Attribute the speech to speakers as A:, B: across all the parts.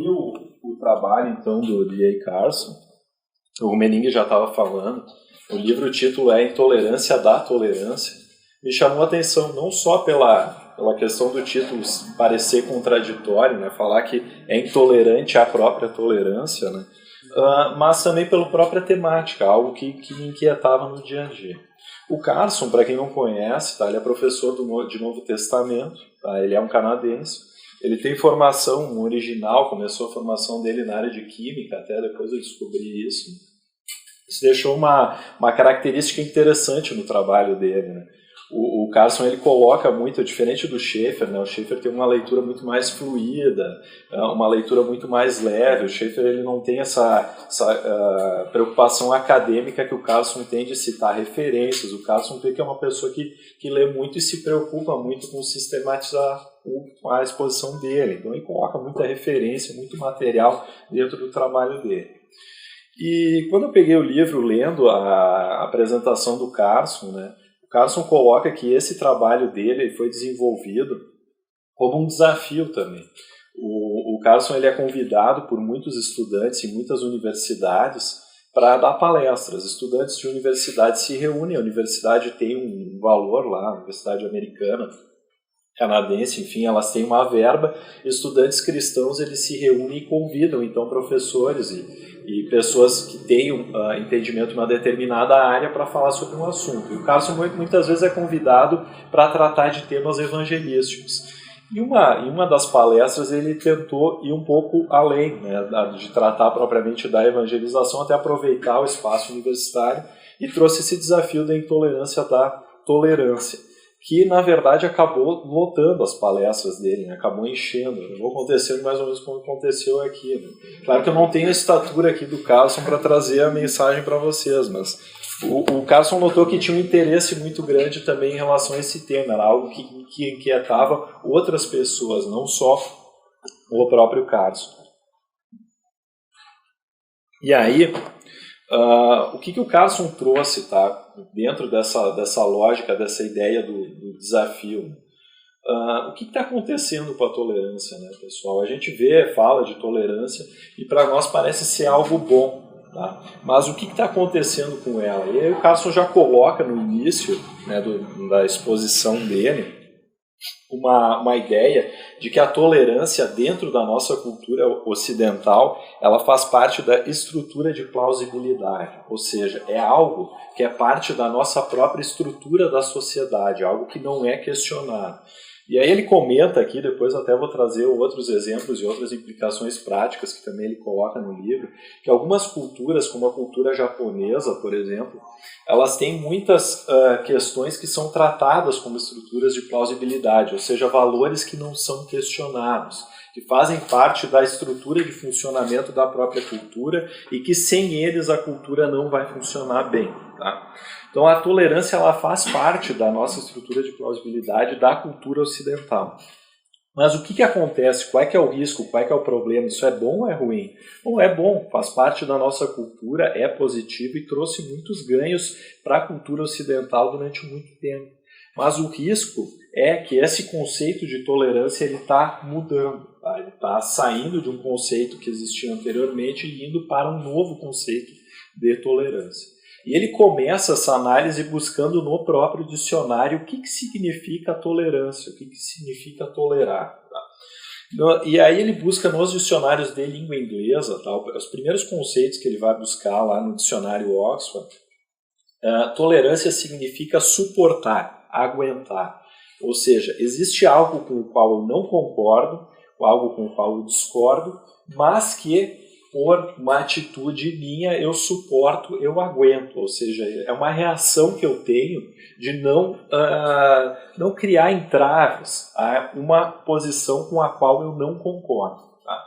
A: li o trabalho, então, do D.A. Carson, o Meningue já estava falando, o livro, o título é Intolerância da Tolerância, me chamou a atenção não só pela questão do título parecer contraditório, né, falar que é intolerante à própria tolerância, né, mas também pela própria temática, algo que me inquietava no dia a dia. O Carson, para quem não conhece, tá, ele é professor de Novo Testamento, tá, ele é um canadense, ele tem formação original, começou a formação dele na área de Química, até depois eu descobri isso. Isso deixou uma característica interessante no trabalho dele, né? O Carson, ele coloca muito, diferente do Schaeffer, né? O Schaeffer tem uma leitura muito mais fluida, uma leitura muito mais leve. O Schaeffer, ele não tem essa preocupação acadêmica que o Carson tem de citar referências. O Carson é uma pessoa que lê muito e se preocupa muito com sistematizar a exposição dele. Então ele coloca muita referência, muito material dentro do trabalho dele. E quando eu peguei o livro lendo a apresentação do Carson, né? O Carson coloca que esse trabalho dele foi desenvolvido como um desafio também. O Carson, ele é convidado por muitos estudantes em muitas universidades para dar palestras. Estudantes de universidade se reúnem, a universidade tem um valor lá, a universidade americana, canadense, enfim, elas têm uma verba. Estudantes cristãos, eles se reúnem e convidam, então, professores e pessoas que têm entendimento em uma determinada área para falar sobre um assunto. E o Carson muitas vezes é convidado para tratar de temas evangelísticos. Em uma das palestras ele tentou ir um pouco além, né, de tratar propriamente da evangelização, até aproveitar o espaço universitário e trouxe esse desafio da intolerância da tolerância, que na verdade acabou lotando as palestras dele, né? Acabou enchendo. Eu vou acontecer mais ou menos como aconteceu aqui. Né? Claro que eu não tenho a estatura aqui do Carson para trazer a mensagem para vocês, mas o Carson notou que tinha um interesse muito grande também em relação a esse tema. Era algo que inquietava outras pessoas, não só o próprio Carson. E aí, o que o Carson trouxe, tá, dentro dessa lógica, dessa ideia do desafio? O que está acontecendo com a tolerância, né, pessoal? A gente fala de tolerância e para nós parece ser algo bom, tá? Mas o que está acontecendo com ela? E aí o Carson já coloca no início, né, da exposição dele uma ideia de que a tolerância dentro da nossa cultura ocidental, ela faz parte da estrutura de plausibilidade, ou seja, é algo que é parte da nossa própria estrutura da sociedade, algo que não é questionado. E aí ele comenta aqui, depois até vou trazer outros exemplos e outras implicações práticas que também ele coloca no livro, que algumas culturas, como a cultura japonesa, por exemplo, elas têm muitas questões que são tratadas como estruturas de plausibilidade, ou seja, valores que não são questionados, que fazem parte da estrutura de funcionamento da própria cultura e que sem eles a cultura não vai funcionar bem, tá? Então a tolerância, ela faz parte da nossa estrutura de plausibilidade da cultura ocidental. Mas o que acontece? Qual é que é o risco? Qual é que é o problema? Isso é bom ou é ruim? Bom, é bom, faz parte da nossa cultura, é positivo e trouxe muitos ganhos para a cultura ocidental durante muito tempo. Mas o risco é que esse conceito de tolerância está mudando. Tá? Ele está saindo de um conceito que existia anteriormente e indo para um novo conceito de tolerância. E ele começa essa análise buscando no próprio dicionário o que significa tolerância, o que significa tolerar. Tá? E aí ele busca nos dicionários de língua inglesa, tá? Os primeiros conceitos que ele vai buscar lá no dicionário Oxford, tolerância significa suportar, aguentar. Ou seja, existe algo com o qual eu não concordo, algo com o qual eu discordo, mas que por uma atitude minha eu suporto, eu aguento. Ou seja, é uma reação que eu tenho de não criar entraves a uma posição com a qual eu não concordo. Tá?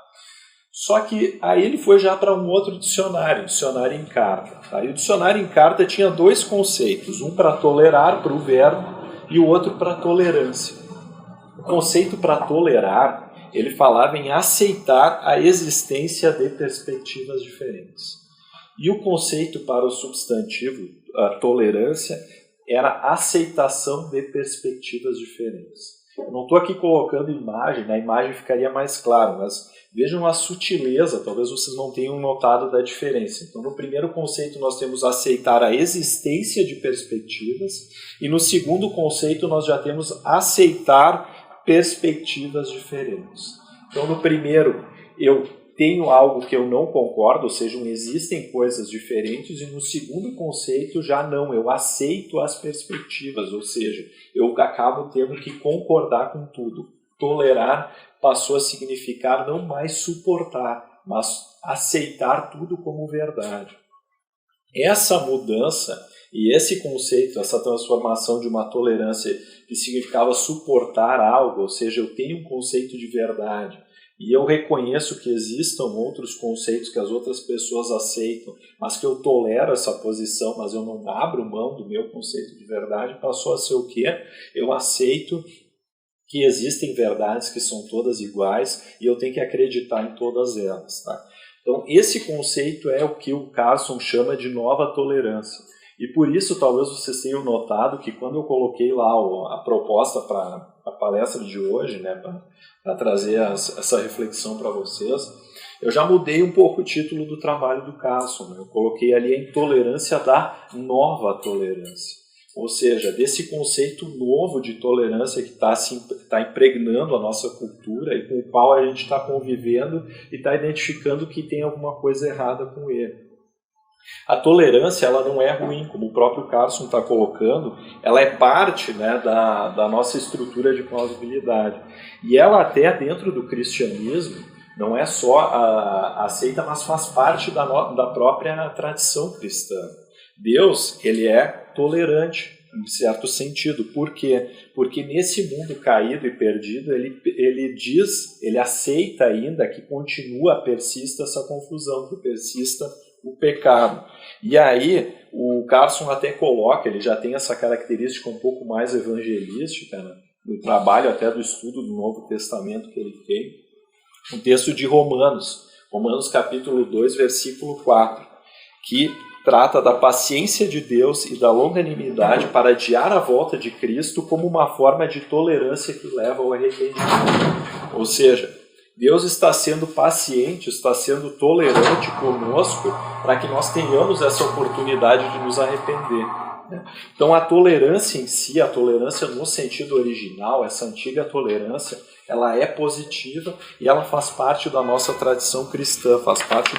A: Só que aí ele foi já para um outro dicionário, o dicionário Encarta. Tá? E o dicionário Encarta tinha dois conceitos, um para tolerar, para o verbo, e o outro para tolerância. O conceito para tolerar, ele falava em aceitar a existência de perspectivas diferentes. E o conceito para o substantivo, a tolerância, era aceitação de perspectivas diferentes. Eu não estou aqui colocando imagem, na imagem ficaria mais claro, mas vejam a sutileza, talvez vocês não tenham notado da diferença. Então, no primeiro conceito, nós temos aceitar a existência de perspectivas, e no segundo conceito, nós já temos aceitar perspectivas diferentes. Então, no primeiro, eu tenho algo que eu não concordo, ou seja, existem coisas diferentes, e no segundo conceito já não, eu aceito as perspectivas, ou seja, eu acabo tendo que concordar com tudo. Tolerar passou a significar não mais suportar, mas aceitar tudo como verdade. Essa mudança e esse conceito, essa transformação de uma tolerância que significava suportar algo, ou seja, eu tenho um conceito de verdade, e eu reconheço que existam outros conceitos que as outras pessoas aceitam, mas que eu tolero essa posição, mas eu não abro mão do meu conceito de verdade, passou a ser o quê? Eu aceito que existem verdades que são todas iguais e eu tenho que acreditar em todas elas. Tá? Então, esse conceito é o que o Carson chama de nova tolerância. E por isso, talvez vocês tenham notado que quando eu coloquei lá a proposta para a palestra de hoje, né, para trazer essa reflexão para vocês, eu já mudei um pouco o título do trabalho do Carson. Né? Eu coloquei ali a intolerância da nova tolerância. Ou seja, desse conceito novo de tolerância que está impregnando a nossa cultura e com o qual a gente está convivendo e está identificando que tem alguma coisa errada com ele. A tolerância ela não é ruim, como o próprio Carson está colocando, ela é parte, né, da nossa estrutura de plausibilidade. E ela até dentro do cristianismo não é só aceita, mas faz parte da própria tradição cristã. Deus, ele é tolerante, em certo sentido. Por quê? Porque nesse mundo caído e perdido, ele aceita ainda que persista essa confusão, que persista o pecado. E aí, o Carson até coloca, ele já tem essa característica um pouco mais evangelística, né, no trabalho até do estudo do Novo Testamento que ele tem, um texto de Romanos capítulo 2, versículo 4, que trata da paciência de Deus e da longanimidade para adiar a volta de Cristo como uma forma de tolerância que leva ao arrependimento. Ou seja, Deus está sendo paciente, está sendo tolerante conosco para que nós tenhamos essa oportunidade de nos arrepender. Então a tolerância em si, a tolerância no sentido original, essa antiga tolerância, ela é positiva e ela faz parte da nossa tradição cristã, faz parte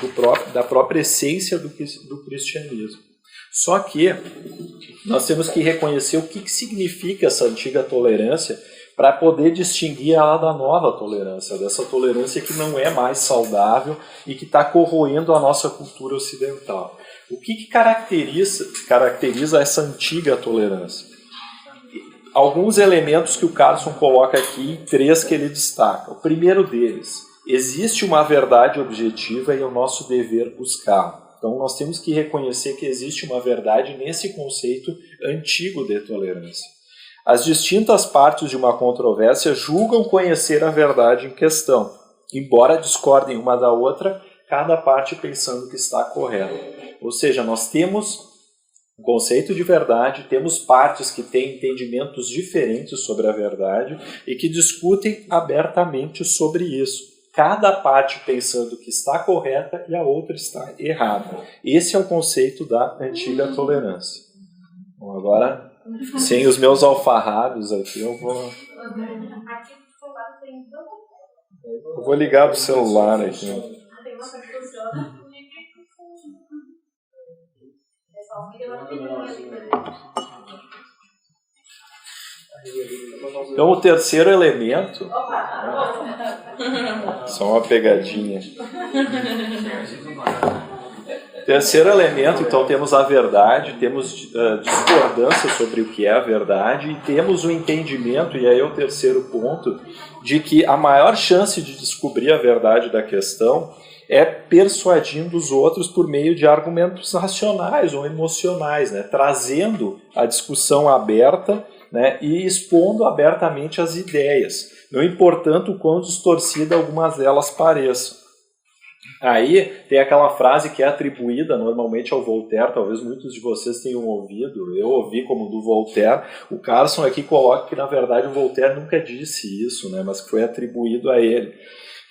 A: da própria essência do cristianismo. Só que nós temos que reconhecer o que significa essa antiga tolerância para poder distinguir ela da nova tolerância, dessa tolerância que não é mais saudável e que está corroendo a nossa cultura ocidental. O que caracteriza essa antiga tolerância? Alguns elementos que o Carson coloca aqui, 3 que ele destaca. O primeiro deles, existe uma verdade objetiva e é o nosso dever buscá-la. Então nós temos que reconhecer que existe uma verdade nesse conceito antigo de tolerância. As distintas partes de uma controvérsia julgam conhecer a verdade em questão, embora discordem uma da outra, cada parte pensando que está correta. Ou seja, nós temos um conceito de verdade, temos partes que têm entendimentos diferentes sobre a verdade e que discutem abertamente sobre isso. Cada parte pensando que está correta e a outra está errada. Esse é o conceito da antiga tolerância. Bom, agora, sem os meus alfarrábios aqui, eu vou ligar o celular aqui. Então o terceiro elemento, só uma pegadinha. Terceiro elemento, então temos a verdade, temos discordância sobre o que é a verdade e temos o entendimento, e aí é o terceiro ponto, de que a maior chance de descobrir a verdade da questão é persuadindo os outros por meio de argumentos racionais ou emocionais, né? Trazendo a discussão aberta, né? E expondo abertamente as ideias, não importando o quão distorcida algumas delas pareçam. Aí tem aquela frase que é atribuída normalmente ao Voltaire, talvez muitos de vocês tenham ouvido, eu ouvi como do Voltaire. O Carson aqui coloca que na verdade o Voltaire nunca disse isso, né, mas que foi atribuído a ele.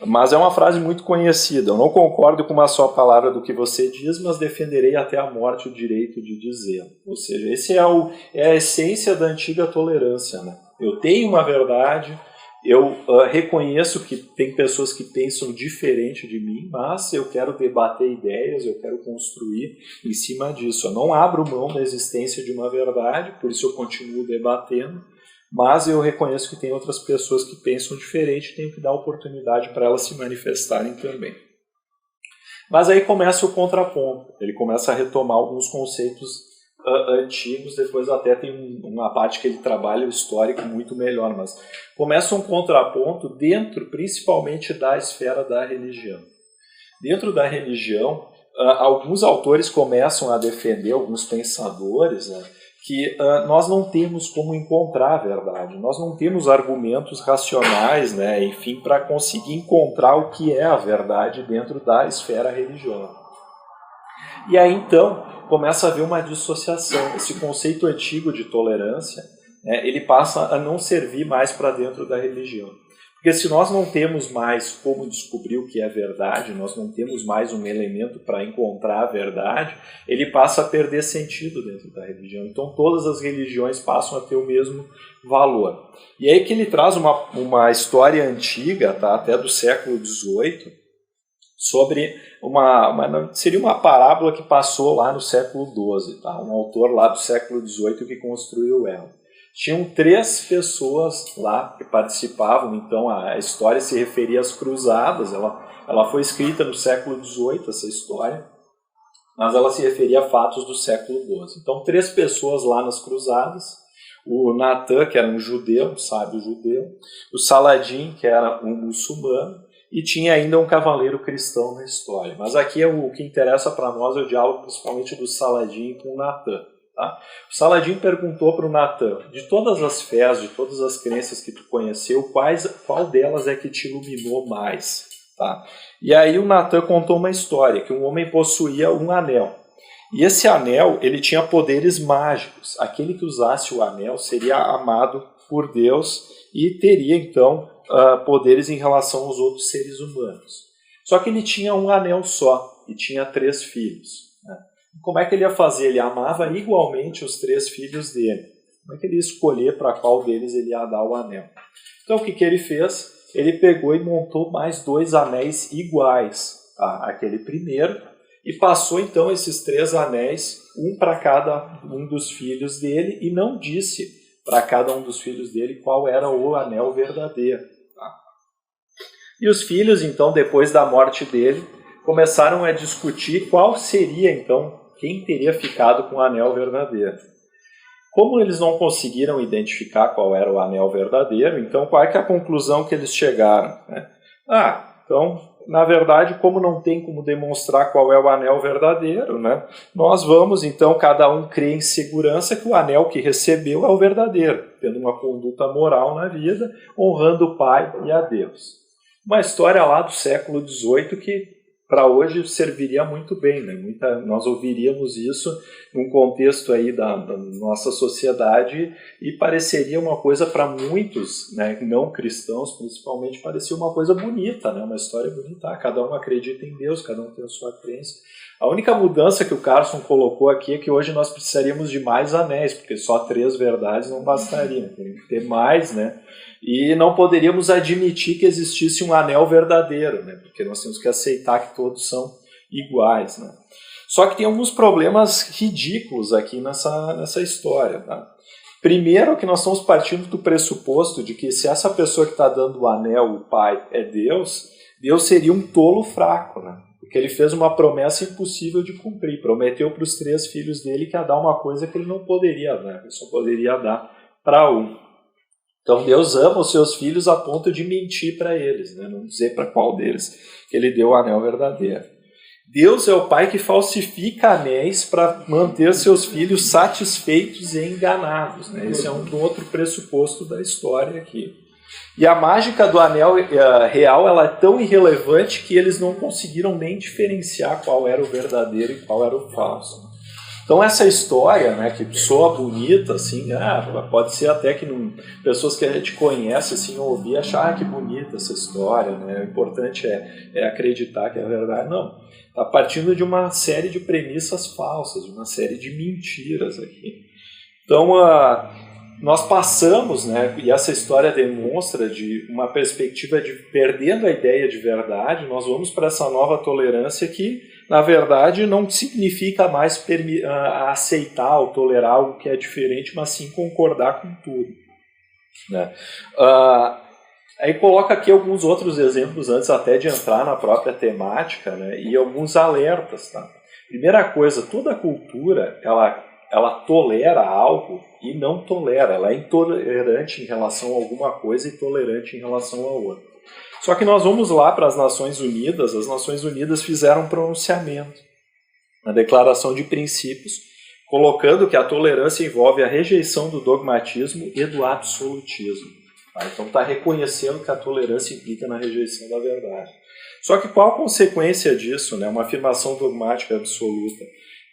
A: Mas é uma frase muito conhecida. Eu não concordo com uma só palavra do que você diz, mas defenderei até a morte o direito de dizê-lo. Ou seja, esse é a essência da antiga tolerância, né? Eu tenho uma verdade, eu reconheço que tem pessoas que pensam diferente de mim, mas eu quero debater ideias, eu quero construir em cima disso. Eu não abro mão da existência de uma verdade, por isso eu continuo debatendo, mas eu reconheço que tem outras pessoas que pensam diferente e tenho que dar oportunidade para elas se manifestarem também. Mas aí começa o contraponto, ele começa a retomar alguns conceitos antigos, depois até tem uma parte que ele trabalha o histórico muito melhor, mas começa um contraponto dentro, principalmente da esfera da religião. Dentro da religião, alguns autores começam a defender, alguns pensadores, né, que nós não temos como encontrar a verdade, nós não temos argumentos racionais, né, enfim, para conseguir encontrar o que é a verdade dentro da esfera religiosa. E aí então começa a haver uma dissociação, esse conceito antigo de tolerância, né, ele passa a não servir mais para dentro da religião. Porque se nós não temos mais como descobrir o que é verdade, nós não temos mais um elemento para encontrar a verdade, ele passa a perder sentido dentro da religião. Então todas as religiões passam a ter o mesmo valor. E aí que ele traz uma história antiga, tá, até do século XVIII, sobre seria uma parábola que passou lá no século XII, tá? Um autor lá do século XVIII que construiu ela. Tinham 3 pessoas lá que participavam, então a história se referia às cruzadas, ela foi escrita no século XVIII, essa história, mas ela se referia a fatos do século XII. Então 3 pessoas lá nas cruzadas, o Natan, que era um judeu, um sábio judeu, o Saladin, que era um muçulmano, e tinha ainda um cavaleiro cristão na história. Mas aqui o que interessa para nós é o diálogo principalmente do Saladin com o Natan. Tá? O Saladin perguntou para o Natan, de todas as fés, de todas as crenças que tu conheceu, qual delas é que te iluminou mais? Tá? E aí o Natan contou uma história, que um homem possuía um anel. E esse anel, ele tinha poderes mágicos. Aquele que usasse o anel seria amado por Deus e teria, então, poderes em relação aos outros seres humanos. Só que ele tinha um anel só e tinha 3 filhos. Como é que ele ia fazer? Ele amava igualmente os 3 filhos dele. Como é que ele ia escolher para qual deles ele ia dar o anel? Então o que ele fez? Ele pegou e montou mais 2 anéis iguais àquele primeiro e passou então esses 3 anéis, um para cada um dos filhos dele, e não disse para cada um dos filhos dele qual era o anel verdadeiro. Tá? E os filhos, então, depois da morte dele, começaram a discutir qual seria, então, quem teria ficado com o anel verdadeiro. Como eles não conseguiram identificar qual era o anel verdadeiro, então qual é que é a conclusão que eles chegaram? Né? Então, na verdade, como não tem como demonstrar qual é o anel verdadeiro, né, nós vamos, então, cada um crer em segurança que o anel que recebeu é o verdadeiro, tendo uma conduta moral na vida, honrando o Pai e a Deus. Uma história lá do século XVIII que para hoje serviria muito bem, né? Nós ouviríamos isso num contexto aí da nossa sociedade e pareceria uma coisa para muitos, né, não cristãos principalmente, parecia uma coisa bonita, né? Uma história bonita. Cada um acredita em Deus, cada um tem a sua crença. A única mudança que o Carson colocou aqui é que hoje nós precisaríamos de mais anéis, porque só 3 verdades não bastariam, teria que ter mais, né? E não poderíamos admitir que existisse um anel verdadeiro, né? Porque nós temos que aceitar que todos são iguais, né? Só que tem alguns problemas ridículos aqui nessa história. Tá? Primeiro, que nós estamos partindo do pressuposto de que se essa pessoa que está dando o anel, o pai, é Deus, Deus seria um tolo fraco, né? Porque ele fez uma promessa impossível de cumprir. Prometeu para os 3 filhos dele que ia dar uma coisa que ele não poderia dar, ele só poderia dar para um. Então Deus ama os seus filhos a ponto de mentir para eles, né? Não dizer para qual deles que ele deu o anel verdadeiro. Deus é o pai que falsifica anéis para manter seus filhos satisfeitos e enganados, né? Esse é um outro pressuposto da história aqui. E a mágica do anel real ela é tão irrelevante que eles não conseguiram nem diferenciar qual era o verdadeiro e qual era o falso. Então essa história, né, que soa bonita, assim, pode ser até que pessoas que a gente conhece assim, ouvir e achar que bonita essa história, né, o importante é acreditar que é verdade. Não, está partindo de uma série de premissas falsas, de uma série de mentiras aqui. Então nós passamos, né, e essa história demonstra de uma perspectiva de perdendo a ideia de verdade, nós vamos para essa nova tolerância que, na verdade, não significa mais aceitar ou tolerar algo que é diferente, mas sim concordar com tudo. Né? Aí coloca aqui alguns outros exemplos antes até de entrar na própria temática, né, e alguns alertas. Tá? Primeira coisa, toda cultura, ela tolera algo e não tolera. Ela é intolerante em relação a alguma coisa e tolerante em relação a outra. Só que nós vamos lá para as Nações Unidas. As Nações Unidas fizeram um pronunciamento na Declaração de Princípios, colocando que a tolerância envolve a rejeição do dogmatismo e do absolutismo. Tá? Então está reconhecendo que a tolerância implica na rejeição da verdade. Só que qual a consequência disso? Né? Uma afirmação dogmática absoluta.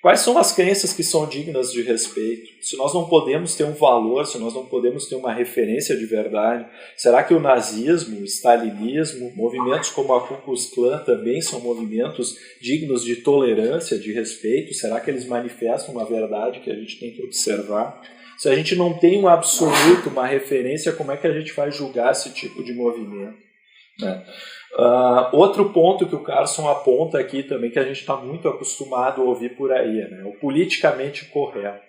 A: Quais são as crenças que são dignas de respeito? Se nós não podemos ter um valor, se nós não podemos ter uma referência de verdade, será que o nazismo, o stalinismo, movimentos como a Ku Klux Klan também são movimentos dignos de tolerância, de respeito? Será que eles manifestam uma verdade que a gente tem que observar? Se a gente não tem um absoluto, uma referência, como é que a gente vai julgar esse tipo de movimento? Né? Outro ponto que o Carson aponta aqui também, que a gente está muito acostumado a ouvir por aí, né? O politicamente correto.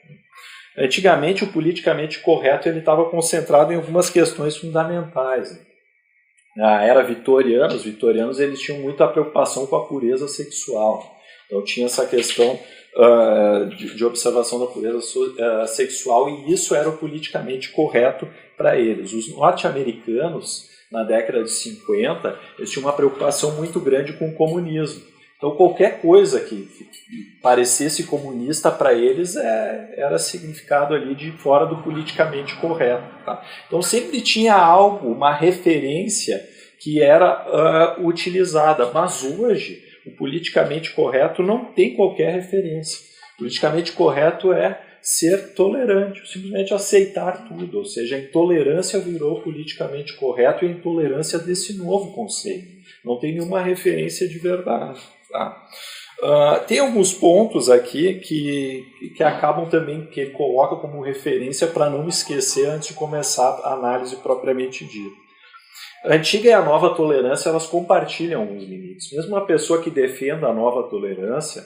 A: Antigamente, o politicamente correto estava concentrado em algumas questões fundamentais. Né? Na era vitoriana, os vitorianos eles tinham muita preocupação com a pureza sexual. Então tinha essa questão de observação da pureza sexual, e isso era o politicamente correto para eles. Os norte-americanos, na década de 50, eles tinham uma preocupação muito grande com o comunismo. Então qualquer coisa que parecesse comunista para eles era significado ali de fora do politicamente correto. Tá? Então sempre tinha algo, uma referência que era utilizada, mas hoje o politicamente correto não tem qualquer referência. O politicamente correto é ser tolerante, simplesmente aceitar tudo, ou seja, a intolerância virou politicamente correto e a intolerância desse novo conceito. Não tem nenhuma referência de verdade. Tá? Tem alguns pontos aqui que acabam também, que ele coloca como referência para não esquecer antes de começar a análise propriamente dita. A antiga e a nova tolerância, elas compartilham alguns limites. Mesmo uma pessoa que defenda a nova tolerância,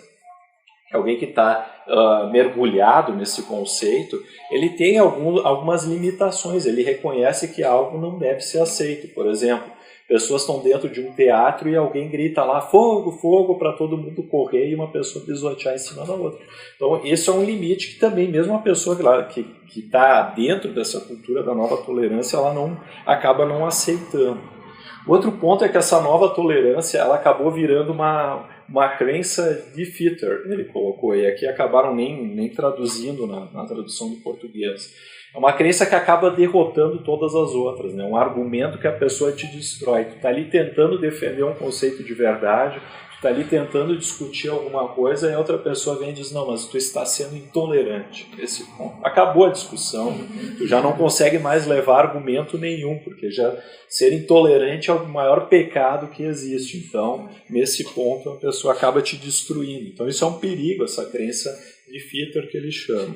A: alguém que está mergulhado nesse conceito, ele tem algumas limitações, ele reconhece que algo não deve ser aceito. Por exemplo, pessoas estão dentro de um teatro e alguém grita lá, fogo, fogo, para todo mundo correr e uma pessoa pisotear em cima da outra. Então, esse é um limite que também, mesmo uma pessoa que está dentro dessa cultura da nova tolerância, ela acaba não aceitando. Outro ponto é que essa nova tolerância ela acabou virando uma crença de Fitter, ele colocou, e aqui acabaram nem traduzindo na tradução do português. É uma crença que acaba derrotando todas as outras, né? Um argumento que a pessoa te destrói. Tu está ali tentando defender um conceito de verdade, tu está ali tentando discutir alguma coisa e a outra pessoa vem e diz, não, mas tu está sendo intolerante. Esse ponto. Acabou a discussão, tu já não consegue mais levar argumento nenhum, porque já ser intolerante é o maior pecado que existe. Então, nesse ponto, a pessoa acaba te destruindo. Então, isso é um perigo, essa crença de Fitter que ele chama.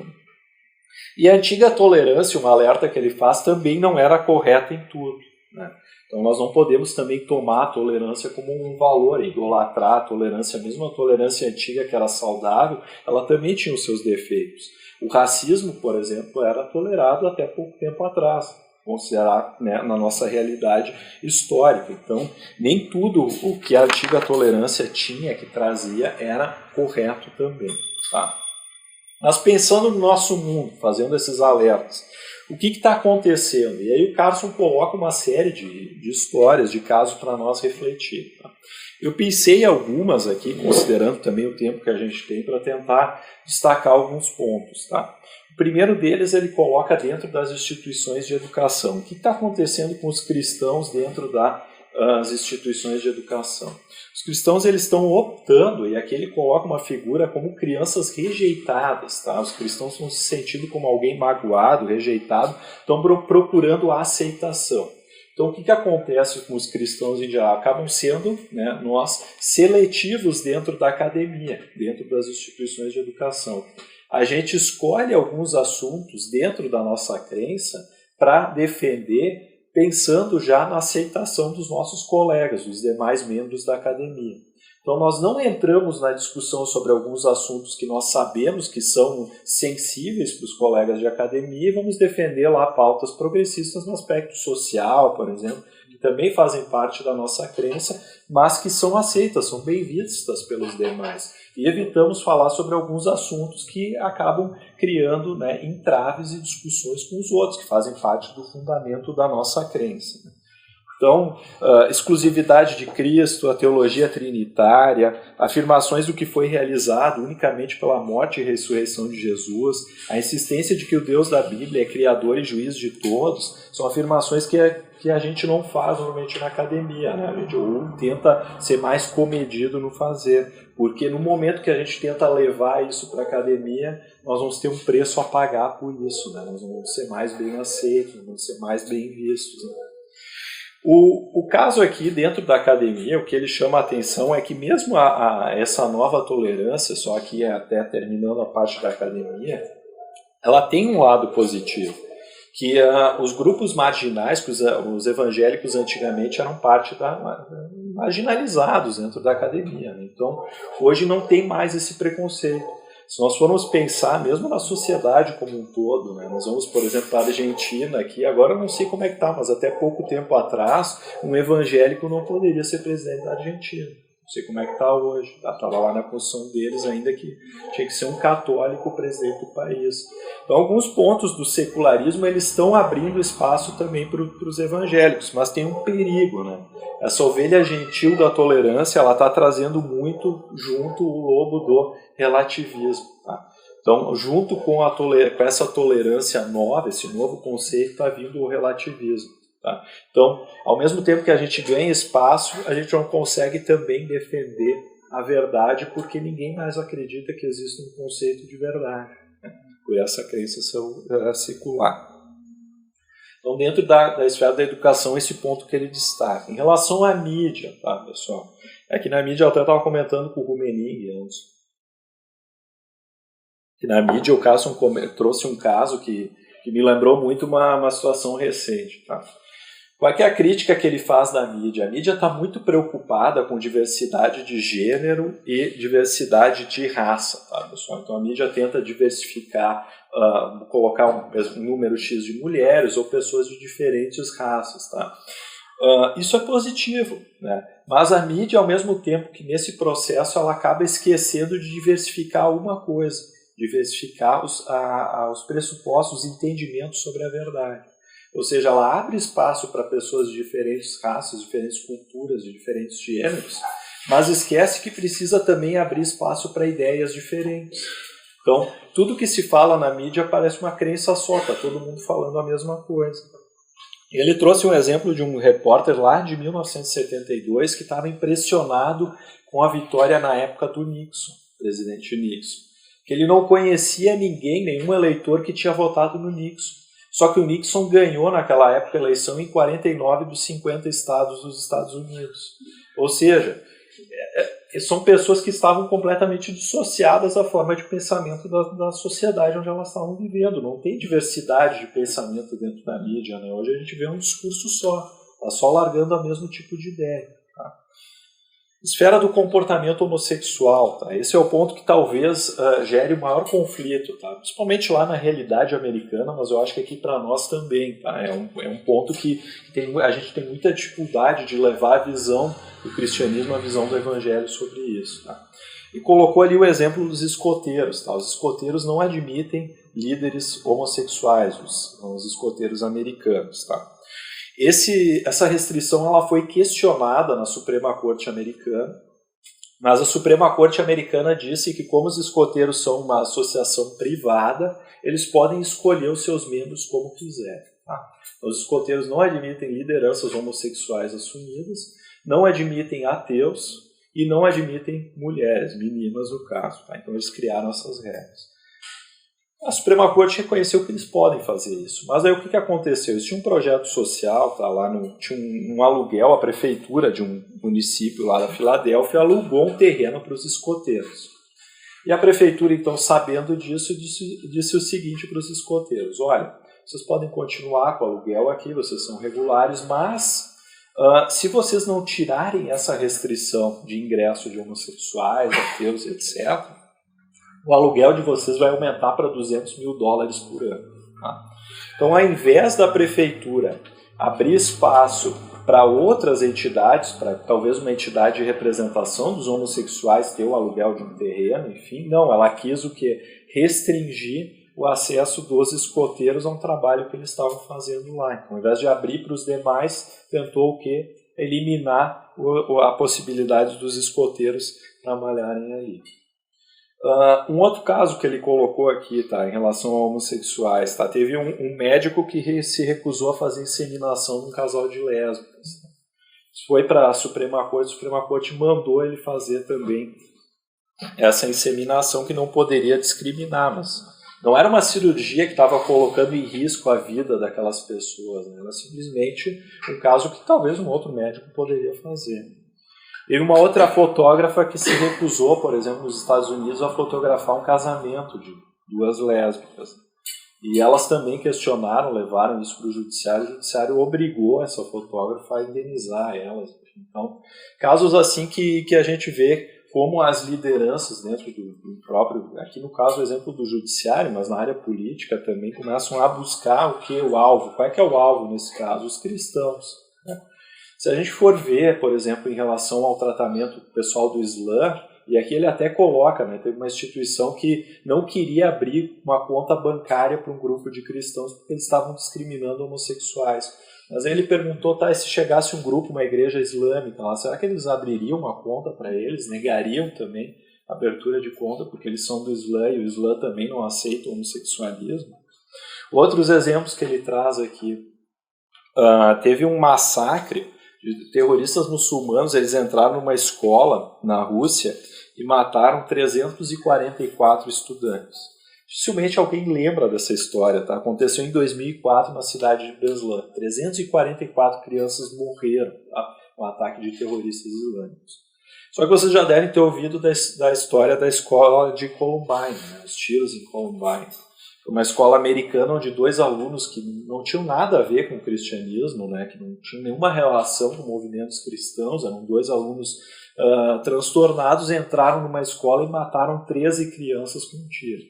A: E a antiga tolerância, um alerta que ele faz, também não era correta em tudo. Né? Então nós não podemos também tomar a tolerância como um valor, idolatrar a tolerância. Mesmo a tolerância antiga, que era saudável, ela também tinha os seus defeitos. O racismo, por exemplo, era tolerado até pouco tempo atrás, considerar, né, na nossa realidade histórica. Então nem tudo o que a antiga tolerância tinha, que trazia, era correto também. Tá? Mas pensando no nosso mundo, fazendo esses alertas, o que está acontecendo? E aí o Carson coloca uma série de histórias, de casos para nós refletir. Tá? Eu pensei em algumas aqui, considerando também o tempo que a gente tem para tentar destacar alguns pontos. Tá? O primeiro deles ele coloca dentro das instituições de educação. O que está acontecendo com os cristãos dentro das instituições de educação? Os cristãos eles estão optando, e aqui ele coloca uma figura como crianças rejeitadas. Tá? Os cristãos estão se sentindo como alguém magoado, rejeitado, estão procurando a aceitação. Então, o que acontece com os cristãos em geral? Acabam sendo, né, nós, seletivos dentro da academia, dentro das instituições de educação. A gente escolhe alguns assuntos dentro da nossa crença para defender, pensando já na aceitação dos nossos colegas, dos demais membros da academia. Então, nós não entramos na discussão sobre alguns assuntos que nós sabemos que são sensíveis para os colegas de academia e vamos defender lá pautas progressistas no aspecto social, por exemplo, que também fazem parte da nossa crença, mas que são aceitas, são bem vistas pelos demais. E evitamos falar sobre alguns assuntos que acabam criando, né, entraves e discussões com os outros, que fazem parte do fundamento da nossa crença. Então, exclusividade de Cristo, a teologia trinitária, afirmações do que foi realizado unicamente pela morte e ressurreição de Jesus, a insistência de que o Deus da Bíblia é criador e juiz de todos, são afirmações que a gente não faz normalmente na academia, né? A gente tenta ser mais comedido no fazer, porque no momento que a gente tenta levar isso para a academia, nós vamos ter um preço a pagar por isso, né? Nós vamos ser mais bem aceitos, vamos ser mais bem vistos, né? O caso aqui, dentro da academia, o que ele chama a atenção é que mesmo essa nova tolerância, só aqui até terminando a parte da academia, ela tem um lado positivo, que os grupos marginais, que os evangélicos antigamente eram marginalizados dentro da academia, né? Então, hoje não tem mais esse preconceito. Se nós formos pensar mesmo na sociedade como um todo, né? Nós vamos, por exemplo, para a Argentina aqui, agora eu não sei como é que está, mas até pouco tempo atrás, um evangélico não poderia ser presidente da Argentina. Não sei como é que está hoje. Estava lá na Constituição deles ainda que tinha que ser um católico o presidente do país. Então, alguns pontos do secularismo eles estão abrindo espaço também para os evangélicos, mas tem um perigo, né? Essa ovelha gentil da tolerância ela está trazendo muito junto o lobo do relativismo. Tá? Então, junto com essa tolerância nova, esse novo conceito, está vindo o relativismo. Tá? Então, ao mesmo tempo que a gente ganha espaço, a gente não consegue também defender a verdade porque ninguém mais acredita que existe um conceito de verdade, né? Por essa crença secular. Então, dentro da esfera da educação, esse ponto que ele destaca. Em relação à mídia, tá, pessoal? É que na mídia, eu até estava comentando com o Rumenig antes, que na mídia o Carson trouxe um caso que me lembrou muito uma situação recente. Tá? Qual é a crítica que ele faz da mídia? A mídia está muito preocupada com diversidade de gênero e diversidade de raça. Tá, pessoal? Então a mídia tenta diversificar, colocar um número X de mulheres ou pessoas de diferentes raças. Tá? Isso é positivo, né? Mas a mídia, ao mesmo tempo que nesse processo ela acaba esquecendo de diversificar uma coisa, diversificar os pressupostos, os entendimentos sobre a verdade. Ou seja, ela abre espaço para pessoas de diferentes raças, diferentes culturas, de diferentes gêneros, mas esquece que precisa também abrir espaço para ideias diferentes. Então, tudo que se fala na mídia parece uma crença só, está todo mundo falando a mesma coisa. Ele trouxe um exemplo de um repórter lá de 1972 que estava impressionado com a vitória na época do Nixon, presidente Nixon. Que ele não conhecia ninguém, nenhum eleitor que tinha votado no Nixon. Só que o Nixon ganhou naquela época a eleição em 49 dos 50 estados dos Estados Unidos. Ou seja, são pessoas que estavam completamente dissociadas da forma de pensamento da sociedade onde elas estavam vivendo. Não tem diversidade de pensamento dentro da mídia, né? Hoje a gente vê um discurso só, está só largando o mesmo tipo de ideia. Tá? Esfera do comportamento homossexual. Tá? Esse é o ponto que talvez gere o maior conflito, tá? Principalmente lá na realidade americana, mas eu acho que aqui para nós também. Tá? É um ponto que a gente tem muita dificuldade de levar a visão do cristianismo, a visão do evangelho sobre isso. Tá? E colocou ali o exemplo dos escoteiros. Tá? Os escoteiros não admitem líderes homossexuais, os escoteiros americanos. Tá? Essa restrição ela foi questionada na Suprema Corte americana Mas a Suprema Corte americana disse que, como os escoteiros são uma associação privada, eles podem escolher os seus membros como quiserem. Tá? Os escoteiros não admitem lideranças homossexuais assumidas, não admitem ateus e não admitem mulheres, meninas no caso. Tá? Então eles criaram essas regras. A Suprema Corte reconheceu que eles podem fazer isso. Mas aí o que aconteceu? Eles tinham um projeto social, tá, lá tinha um aluguel, a prefeitura de um município lá da Filadélfia alugou um terreno para os escoteiros. E a prefeitura, então, sabendo disso, disse o seguinte para os escoteiros: olha, vocês podem continuar com o aluguel aqui, vocês são regulares, mas se vocês não tirarem essa restrição de ingresso de homossexuais, ateus, etc., o aluguel de vocês vai aumentar para $200 mil por ano. Tá? Então, ao invés da prefeitura abrir espaço para outras entidades, para talvez uma entidade de representação dos homossexuais ter o aluguel de um terreno, enfim, não, ela quis o quê? Restringir o acesso dos escoteiros a um trabalho que eles estavam fazendo lá. Então, ao invés de abrir para os demais, tentou o quê? Eliminar a possibilidade dos escoteiros trabalharem ali. Um outro caso que ele colocou aqui, tá, em relação a homossexuais, tá, teve um médico que se recusou a fazer inseminação num casal de lésbicas. Isso foi para a Suprema Corte mandou ele fazer também essa inseminação, que não poderia discriminar, mas não era uma cirurgia que estava colocando em risco a vida daquelas pessoas, né? Era simplesmente um caso que talvez um outro médico poderia fazer. Teve uma outra fotógrafa que se recusou, por exemplo, nos Estados Unidos, a fotografar um casamento de duas lésbicas. E elas também questionaram, levaram isso para o judiciário obrigou essa fotógrafa a indenizar elas. Então, casos assim que a gente vê como as lideranças dentro do próprio, aqui no caso o exemplo do judiciário, mas na área política também, começam a buscar o que? O alvo. Qual é que é o alvo nesse caso? Os cristãos, né? Se a gente for ver, por exemplo, em relação ao tratamento pessoal do Islã, e aqui ele até coloca, né, teve uma instituição que não queria abrir uma conta bancária para um grupo de cristãos porque eles estavam discriminando homossexuais. Mas aí ele perguntou, tá, e se chegasse um grupo, uma igreja islâmica lá, será que eles abririam uma conta para eles? Negariam também a abertura de conta porque eles são do Islã e o Islã também não aceita o homossexualismo? Outros exemplos que ele traz aqui, teve um massacre de terroristas muçulmanos, eles entraram numa escola na Rússia e mataram 344 estudantes. Dificilmente alguém lembra dessa história, tá? Aconteceu em 2004 na cidade de Beslan. 344 crianças morreram, tá? Um ataque de terroristas islâmicos. Só que vocês já devem ter ouvido da história da escola de Columbine, né? Os tiros em Columbine. Uma escola americana onde 2 alunos que não tinham nada a ver com o cristianismo, né, que não tinham nenhuma relação com movimentos cristãos, eram 2 alunos transtornados, entraram numa escola e mataram 13 crianças com um tiro.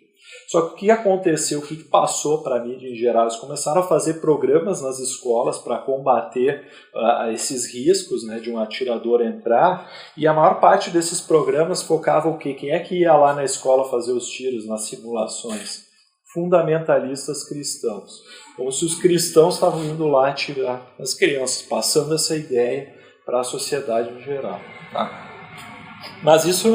A: Só que o que aconteceu, o que passou para a mídia em geral? Eles começaram a fazer programas nas escolas para combater esses riscos, né, de um atirador entrar, e a maior parte desses programas focava o quê? Quem é que ia lá na escola fazer os tiros, nas simulações? Fundamentalistas cristãos. Como se os cristãos estavam indo lá atirar as crianças, passando essa ideia para a sociedade em geral. Tá? Mas isso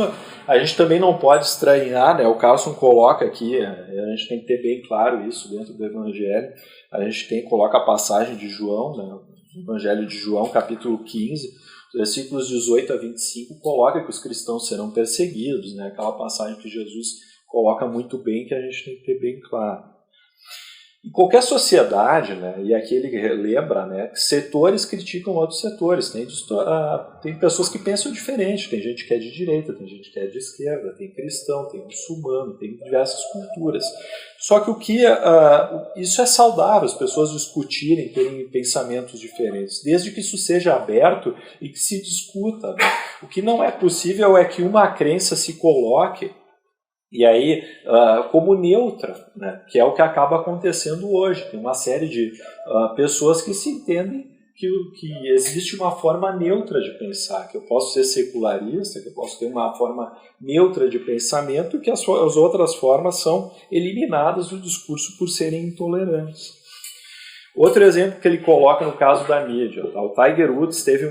A: a gente também não pode estranhar, né? O Carlson coloca aqui, a gente tem que ter bem claro isso dentro do Evangelho. A gente coloca a passagem de João, né? O Evangelho de João, capítulo 15, versículos 18 a 25, coloca que os cristãos serão perseguidos, né? Aquela passagem que Jesus coloca muito bem, que a gente tem que ter bem claro. Em qualquer sociedade, né, e aqui ele lembra, né, que setores criticam outros setores. Tem pessoas que pensam diferente, tem gente que é de direita, tem gente que é de esquerda, tem cristão, tem muçulmano, tem diversas culturas. Só que isso é saudável, as pessoas discutirem, terem pensamentos diferentes, desde que isso seja aberto e que se discuta. Né? O que não é possível é que uma crença se coloque e aí, como neutra, né, que é o que acaba acontecendo hoje. Tem uma série de pessoas que se entendem que existe uma forma neutra de pensar, que eu posso ser secularista, que eu posso ter uma forma neutra de pensamento, e que as outras formas são eliminadas do discurso por serem intolerantes. Outro exemplo que ele coloca no caso da mídia, tá? O Tiger Woods teve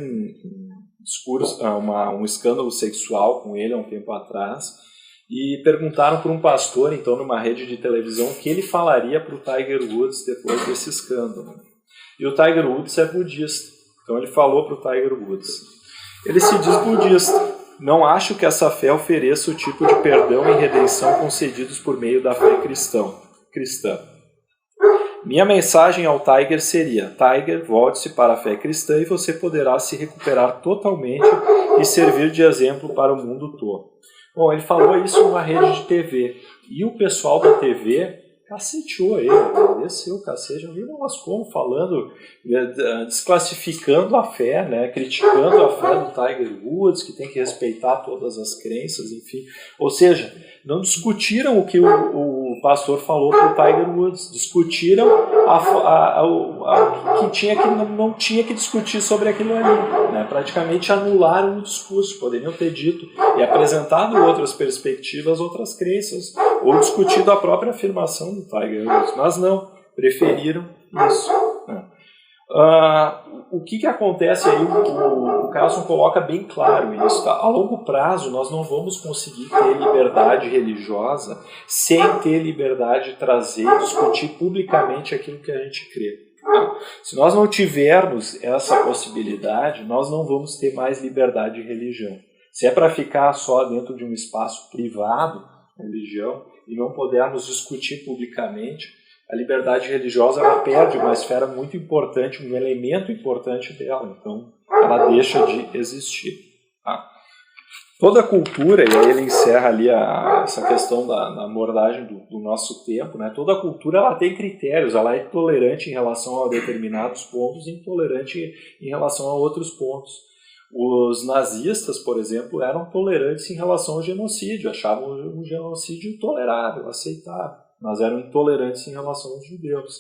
A: um escândalo sexual com ele há um tempo atrás, e perguntaram para um pastor, então, numa rede de televisão, o que ele falaria para o Tiger Woods depois desse escândalo. E o Tiger Woods é budista, então ele falou para o Tiger Woods: ele se diz budista, não acho que essa fé ofereça o tipo de perdão e redenção concedidos por meio da fé cristã. Minha mensagem ao Tiger seria: Tiger, volte-se para a fé cristã e você poderá se recuperar totalmente e servir de exemplo para o mundo todo. Bom, ele falou isso numa rede de TV, e o pessoal da TV caceteou ele, desceu o cacete, não viu umas como falando, desclassificando a fé, né, criticando a fé do Tiger Woods, que tem que respeitar todas as crenças, enfim. Ou seja, não discutiram o que o pastor falou para o Tiger Woods, discutiram que não tinha que discutir sobre aquilo ali, né? Praticamente anularam o discurso, poderiam ter dito e apresentado outras perspectivas, outras crenças, ou discutido a própria afirmação do Tiger Woods, mas não, preferiram isso, né? O que acontece aí, o Carlson coloca bem claro isso, tá? A longo prazo nós não vamos conseguir ter liberdade religiosa sem ter liberdade de trazer e discutir publicamente aquilo que a gente crê. Se nós não tivermos essa possibilidade, nós não vamos ter mais liberdade de religião. Se é para ficar só dentro de um espaço privado, religião, e não pudermos discutir publicamente, a liberdade religiosa ela perde uma esfera muito importante, um elemento importante dela, então ela deixa de existir. Tá? Toda cultura, e aí ele encerra ali essa questão da abordagem do nosso tempo, né? Toda cultura ela tem critérios, ela é tolerante em relação a determinados pontos e intolerante em relação a outros pontos. Os nazistas, por exemplo, eram tolerantes em relação ao genocídio, achavam o genocídio tolerável, aceitável, mas eram intolerantes em relação aos judeus.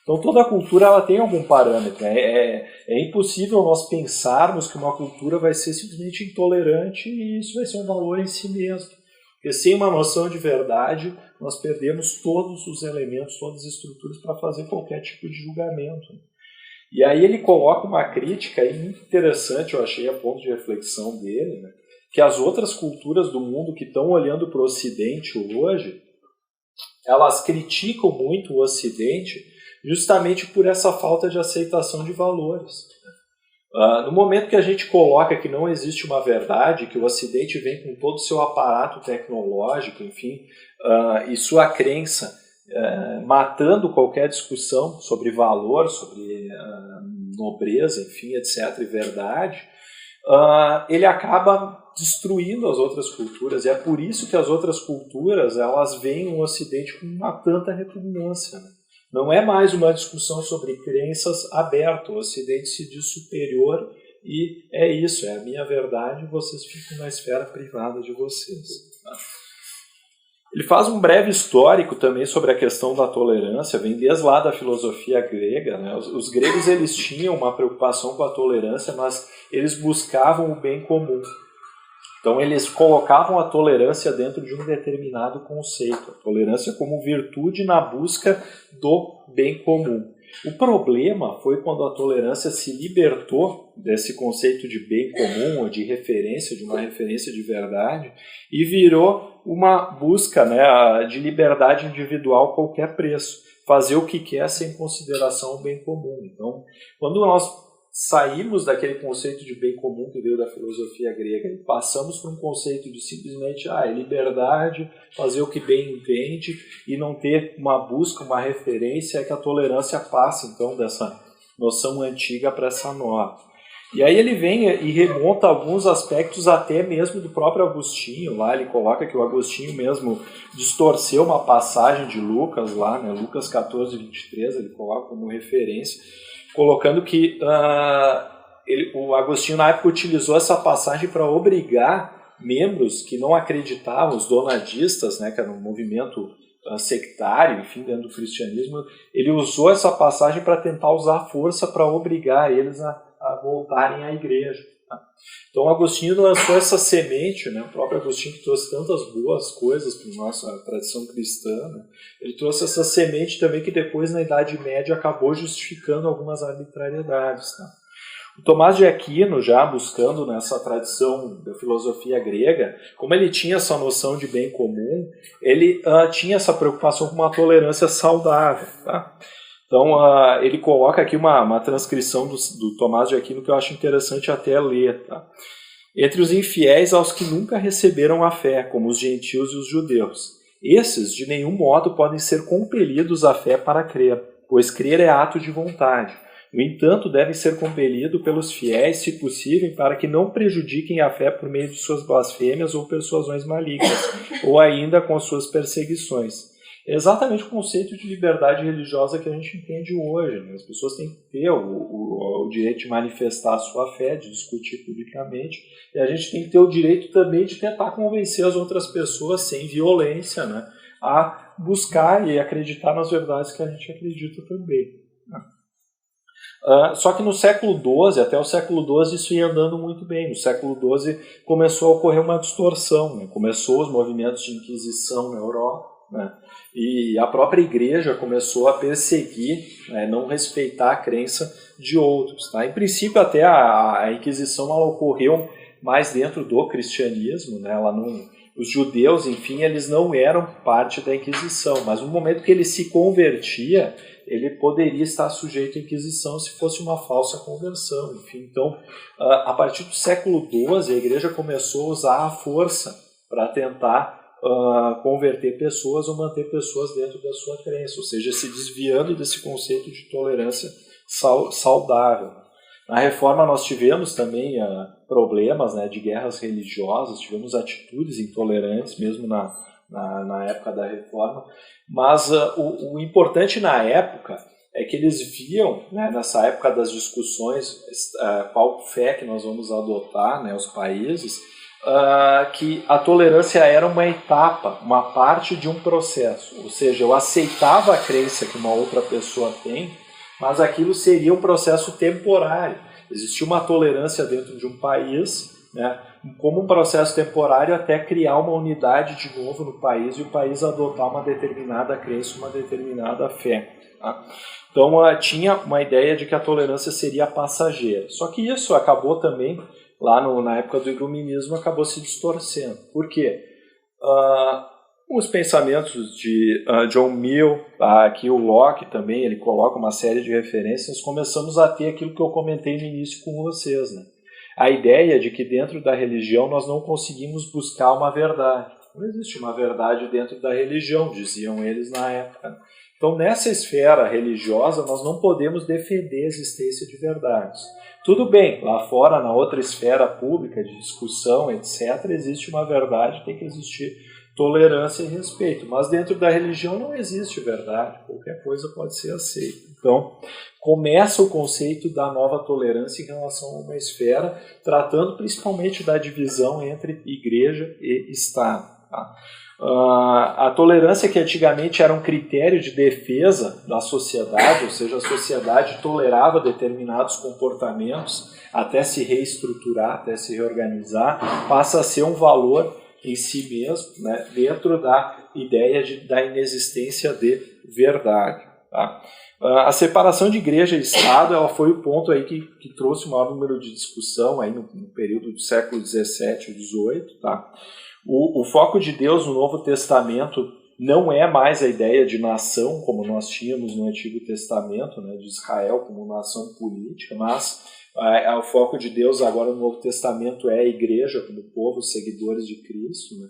A: Então toda cultura ela tem algum parâmetro. É impossível nós pensarmos que uma cultura vai ser simplesmente intolerante e isso vai ser um valor em si mesmo. Porque sem uma noção de verdade, nós perdemos todos os elementos, todas as estruturas para fazer qualquer tipo de julgamento. E aí ele coloca uma crítica aí muito interessante, eu achei a ponto de reflexão dele, né? Que as outras culturas do mundo que estão olhando para o Ocidente hoje, elas criticam muito o Ocidente justamente por essa falta de aceitação de valores. No momento que a gente coloca que não existe uma verdade, que o Ocidente vem com todo o seu aparato tecnológico, enfim, e sua crença, matando qualquer discussão sobre valor, sobre nobreza, enfim, etc., e verdade, ele acaba destruindo as outras culturas, e é por isso que as outras culturas elas veem o Ocidente com uma tanta repugnância, né? Não é mais uma discussão sobre crenças aberta, o Ocidente se diz superior e é isso, é a minha verdade, vocês ficam na esfera privada de vocês. Ele faz um breve histórico também sobre a questão da tolerância, vem desde lá da filosofia grega, né? Os gregos eles tinham uma preocupação com a tolerância, mas eles buscavam o bem comum. Então eles colocavam a tolerância dentro de um determinado conceito, a tolerância como virtude na busca do bem comum. O problema foi quando a tolerância se libertou desse conceito de bem comum, ou de referência, de uma referência de verdade, e virou uma busca, né, de liberdade individual a qualquer preço, fazer o que quer sem consideração o bem comum. Então, quando nós saímos daquele conceito de bem comum que veio da filosofia grega e passamos para um conceito de simplesmente liberdade, fazer o que bem entende e não ter uma busca, uma referência, é que a tolerância passa então dessa noção antiga para essa nova. E aí ele vem e remonta alguns aspectos até mesmo do próprio Agostinho, lá ele coloca que o Agostinho mesmo distorceu uma passagem de Lucas lá, né, Lucas 14, 23, ele coloca como referência, colocando que o Agostinho na época utilizou essa passagem para obrigar membros que não acreditavam, os donadistas, né, que era um movimento sectário, enfim, dentro do cristianismo, ele usou essa passagem para tentar usar força para obrigar eles a voltarem à igreja. Tá? Então Agostinho lançou essa semente, né, o próprio Agostinho que trouxe tantas boas coisas para a nossa tradição cristã, né, ele trouxe essa semente também que depois na Idade Média acabou justificando algumas arbitrariedades. Tá? O Tomás de Aquino, já buscando nessa tradição da filosofia grega, como ele tinha essa noção de bem comum, ele tinha essa preocupação com uma tolerância saudável. Tá? Então, ele coloca aqui uma transcrição do Tomás de Aquino que eu acho interessante até ler. Tá? Entre os infiéis aos que nunca receberam a fé, como os gentios e os judeus. Esses, de nenhum modo, podem ser compelidos à fé para crer, pois crer é ato de vontade. No entanto, devem ser compelidos pelos fiéis, se possível, para que não prejudiquem a fé por meio de suas blasfêmias ou persuasões malignas, ou ainda com suas perseguições. É exatamente o conceito de liberdade religiosa que a gente entende hoje. Né? As pessoas têm que ter o direito de manifestar a sua fé, de discutir publicamente, e a gente tem que ter o direito também de tentar convencer as outras pessoas, sem violência, né? A buscar e acreditar nas verdades que a gente acredita também. Só que no século XII, até o século XII, isso ia andando muito bem. No século XII começou a ocorrer uma distorção, né? Começou os movimentos de Inquisição na Europa, né? E a própria igreja começou a perseguir, né, não respeitar a crença de outros. Tá? Em princípio, até a Inquisição ela ocorreu mais dentro do cristianismo. Né? Os judeus, enfim, eles não eram parte da Inquisição, mas no momento que ele se convertia, ele poderia estar sujeito à Inquisição se fosse uma falsa conversão. Enfim, então, a partir do século XII, a igreja começou a usar a força para tentar converter pessoas ou manter pessoas dentro da sua crença, ou seja, se desviando desse conceito de tolerância saudável. Na Reforma nós tivemos também problemas, né, de guerras religiosas, tivemos atitudes intolerantes mesmo na época da Reforma, mas o importante na época é que eles viam, né, nessa época das discussões, qual fé que nós vamos adotar, né, os países, que a tolerância era uma etapa, uma parte de um processo. Ou seja, eu aceitava a crença que uma outra pessoa tem, mas aquilo seria um processo temporário. Existia uma tolerância dentro de um país, né, como um processo temporário até criar uma unidade de novo no país e o país adotar uma determinada crença, uma determinada fé. Tá? Então, tinha uma ideia de que a tolerância seria passageira. Só que isso acabou também lá na época do iluminismo, acabou se distorcendo. Por quê? Os pensamentos de John Mill, aqui o Locke também, ele coloca uma série de referências, nós começamos a ter aquilo que eu comentei no início com vocês. Né? A ideia de que dentro da religião nós não conseguimos buscar uma verdade. Não existe uma verdade dentro da religião, diziam eles na época. Então, nessa esfera religiosa, nós não podemos defender a existência de verdades. Tudo bem, lá fora, na outra esfera pública de discussão, etc., existe uma verdade, tem que existir tolerância e respeito. Mas dentro da religião não existe verdade, qualquer coisa pode ser aceita. Então, começa o conceito da nova tolerância em relação a uma esfera, tratando principalmente da divisão entre igreja e Estado. Tá? A tolerância, que antigamente era um critério de defesa da sociedade, ou seja, a sociedade tolerava determinados comportamentos até se reestruturar, até se reorganizar, passa a ser um valor em si mesmo, né, dentro da ideia da inexistência de verdade. Tá? A separação de igreja e Estado ela foi o ponto aí que trouxe o maior número de discussão aí no período do século XVII e XVIII. Tá? O foco de Deus no Novo Testamento não é mais a ideia de nação, como nós tínhamos no Antigo Testamento, né, de Israel como nação política, mas o foco de Deus agora no Novo Testamento é a igreja como povo, seguidores de Cristo. Né?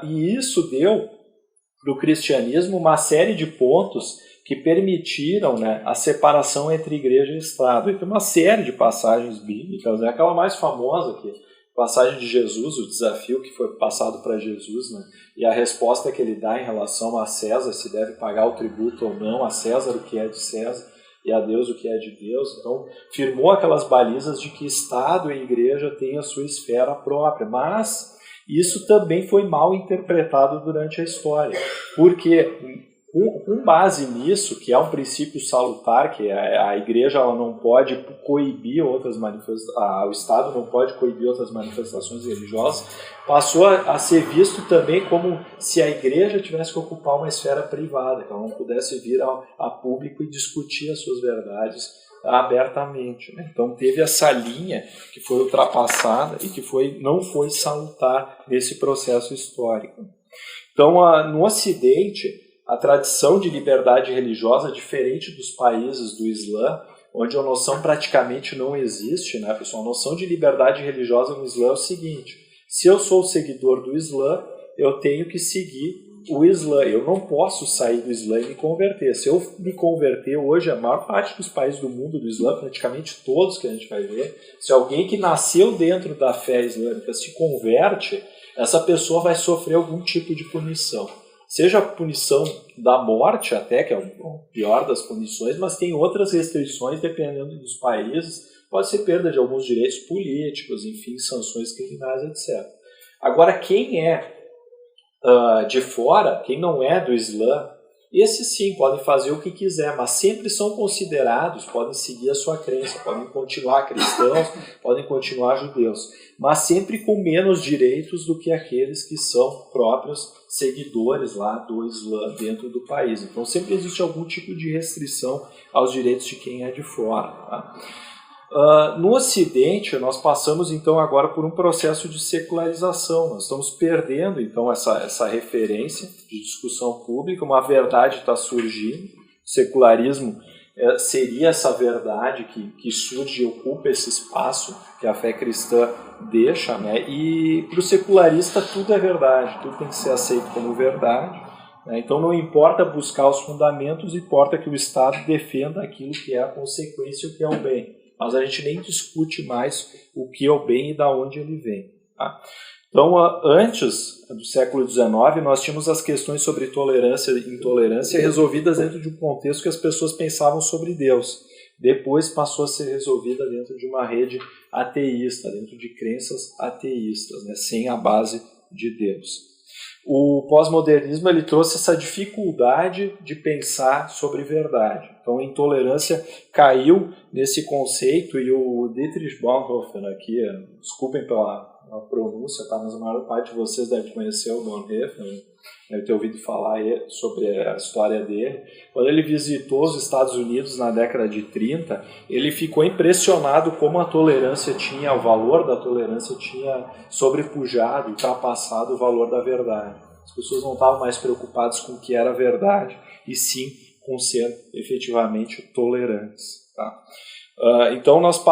A: E isso deu para o cristianismo uma série de pontos que permitiram, né, a separação entre igreja e Estado. E tem uma série de passagens bíblicas, né, aquela mais famosa aqui, passagem de Jesus, o desafio que foi passado para Jesus, né? E a resposta que ele dá em relação a César, se deve pagar o tributo ou não, a César o que é de César e a Deus o que é de Deus. Então, firmou aquelas balizas de que Estado e Igreja têm a sua esfera própria, mas isso também foi mal interpretado durante a história, porque com base nisso, que é um princípio salutar, que a igreja ela não pode coibir outras manifestações, o Estado não pode coibir outras manifestações religiosas, passou a ser visto também como se a igreja tivesse que ocupar uma esfera privada, que ela não pudesse vir a público e discutir as suas verdades abertamente, né? Então teve essa linha que foi ultrapassada e que não foi salutar nesse processo histórico. Então, no Ocidente, a tradição de liberdade religiosa é diferente dos países do Islã, onde a noção praticamente não existe, né, pessoal? A noção de liberdade religiosa no Islã é o seguinte: se eu sou seguidor do Islã, eu tenho que seguir o Islã. Eu não posso sair do Islã e me converter. Se eu me converter hoje, a maior parte dos países do mundo do Islã, praticamente todos que a gente vai ver, se alguém que nasceu dentro da fé islâmica se converte, essa pessoa vai sofrer algum tipo de punição. Seja a punição da morte até, que é o pior das punições, mas tem outras restrições dependendo dos países. Pode ser perda de alguns direitos políticos, enfim, sanções criminais, etc. Agora, quem é de fora, quem não é do Islã, esses sim podem fazer o que quiser, mas sempre são considerados, podem seguir a sua crença, podem continuar cristãos, podem continuar judeus, mas sempre com menos direitos do que aqueles que são próprios seguidores lá do Islã dentro do país. Então sempre existe algum tipo de restrição aos direitos de quem é de fora, tá? No Ocidente, nós passamos então agora por um processo de secularização. Nós estamos perdendo então essa referência de discussão pública, uma verdade está surgindo. O secularismo seria essa verdade que surge e ocupa esse espaço que a fé cristã deixa, né? E para o secularista tudo é verdade, tudo tem que ser aceito como verdade, né? Então não importa buscar os fundamentos, importa que o Estado defenda aquilo que é a consequência e o que é o bem. Mas a gente nem discute mais o que é o bem e de onde ele vem, tá? Então, antes do século XIX, nós tínhamos as questões sobre tolerância e intolerância resolvidas dentro de um contexto que as pessoas pensavam sobre Deus. Depois passou a ser resolvida dentro de uma rede ateísta, dentro de crenças ateístas, né, sem a base de Deus. O pós-modernismo ele trouxe essa dificuldade de pensar sobre verdade. Então a intolerância caiu nesse conceito e o Dietrich Bonhoeffer aqui, desculpem pela pronúncia, tá? Mas a maior parte de vocês deve conhecer o Bonhoeffer, né? Deve ter ouvido falar sobre a história dele. Quando ele visitou os Estados Unidos na década de 30, ele ficou impressionado como a tolerância tinha, o valor da tolerância tinha sobrepujado e ultrapassado o valor da verdade. As pessoas não estavam mais preocupadas com o que era verdade, e sim com ser efetivamente tolerantes, tá? Então nós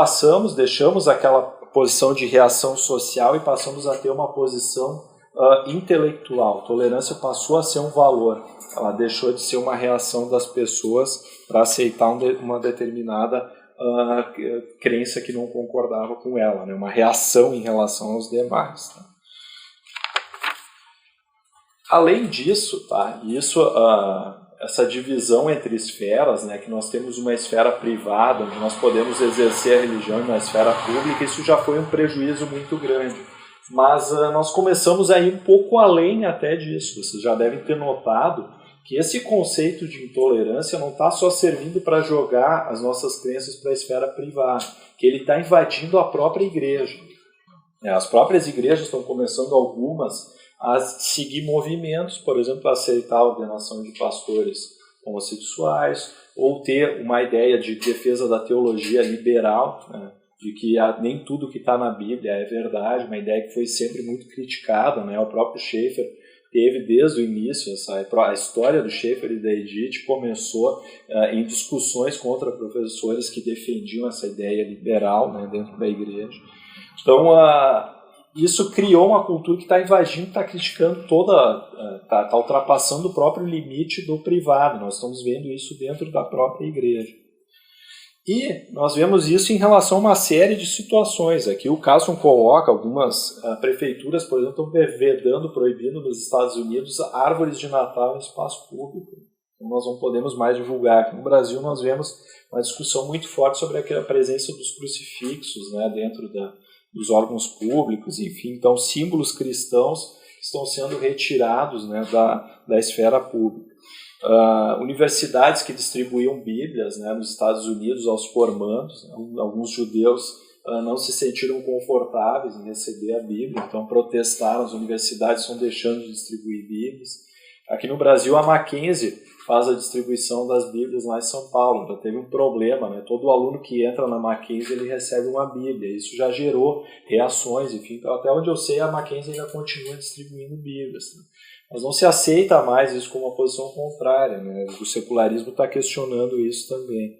A: deixamos aquela posição de reação social e passamos a ter uma posição intelectual. Tolerância passou a ser um valor, ela deixou de ser uma reação das pessoas para aceitar uma determinada crença que não concordava com ela, né? Uma reação em relação aos demais, tá? Além disso, tá? Essa divisão entre esferas, né? Que nós temos uma esfera privada, onde nós podemos exercer a religião, e uma esfera pública, isso já foi um prejuízo muito grande. Mas nós começamos a ir um pouco além até disso. Vocês já devem ter notado que esse conceito de intolerância não está só servindo para jogar as nossas crenças para a esfera privada, que ele está invadindo a própria igreja. As próprias igrejas estão começando algumas a seguir movimentos, por exemplo, a aceitar a ordenação de pastores homossexuais, ou ter uma ideia de defesa da teologia liberal, né? De que nem tudo que está na Bíblia é verdade, uma ideia que foi sempre muito criticada, né? O próprio Schaeffer teve desde o início, a história do Schaeffer e da Edith começou em discussões contra professores que defendiam essa ideia liberal, né, dentro da igreja. Então, isso criou uma cultura que está invadindo, está criticando está ultrapassando o próprio limite do privado. Nós estamos vendo isso dentro da própria igreja. E nós vemos isso em relação a uma série de situações. Aqui o Carlson coloca algumas prefeituras, por exemplo, estão vedando, proibindo nos Estados Unidos árvores de Natal em espaço público. Então nós não podemos mais divulgar. Aqui no Brasil nós vemos uma discussão muito forte sobre a presença dos crucifixos, né, dentro dos órgãos públicos, enfim. Então símbolos cristãos estão sendo retirados, né, da esfera pública. Universidades que distribuíam Bíblias, né, nos Estados Unidos aos formandos, né, alguns judeus não se sentiram confortáveis em receber a Bíblia, então protestaram, as universidades estão deixando de distribuir Bíblias. Aqui no Brasil, a Mackenzie faz a distribuição das Bíblias lá em São Paulo. Já teve um problema, né? Todo aluno que entra na Mackenzie, ele recebe uma Bíblia. Isso já gerou reações, enfim. Até onde eu sei, a Mackenzie ainda continua distribuindo Bíblias, né? Mas não se aceita mais isso como uma posição contrária, né? O secularismo está questionando isso também.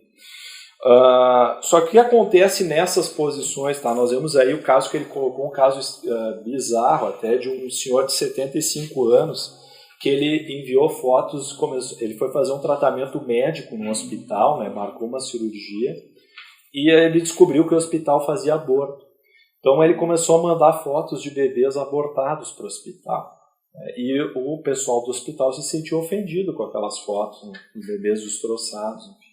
A: Só que o que acontece nessas posições, tá? Nós vemos aí o caso que ele colocou, um caso bizarro até, de um senhor de 75 anos, que ele enviou fotos, ele foi fazer um tratamento médico no hospital, né? Marcou uma cirurgia, e ele descobriu que o hospital fazia aborto. Então ele começou a mandar fotos de bebês abortados para o hospital. E o pessoal do hospital se sentiu ofendido com aquelas fotos, né? Os bebês destroçados, enfim.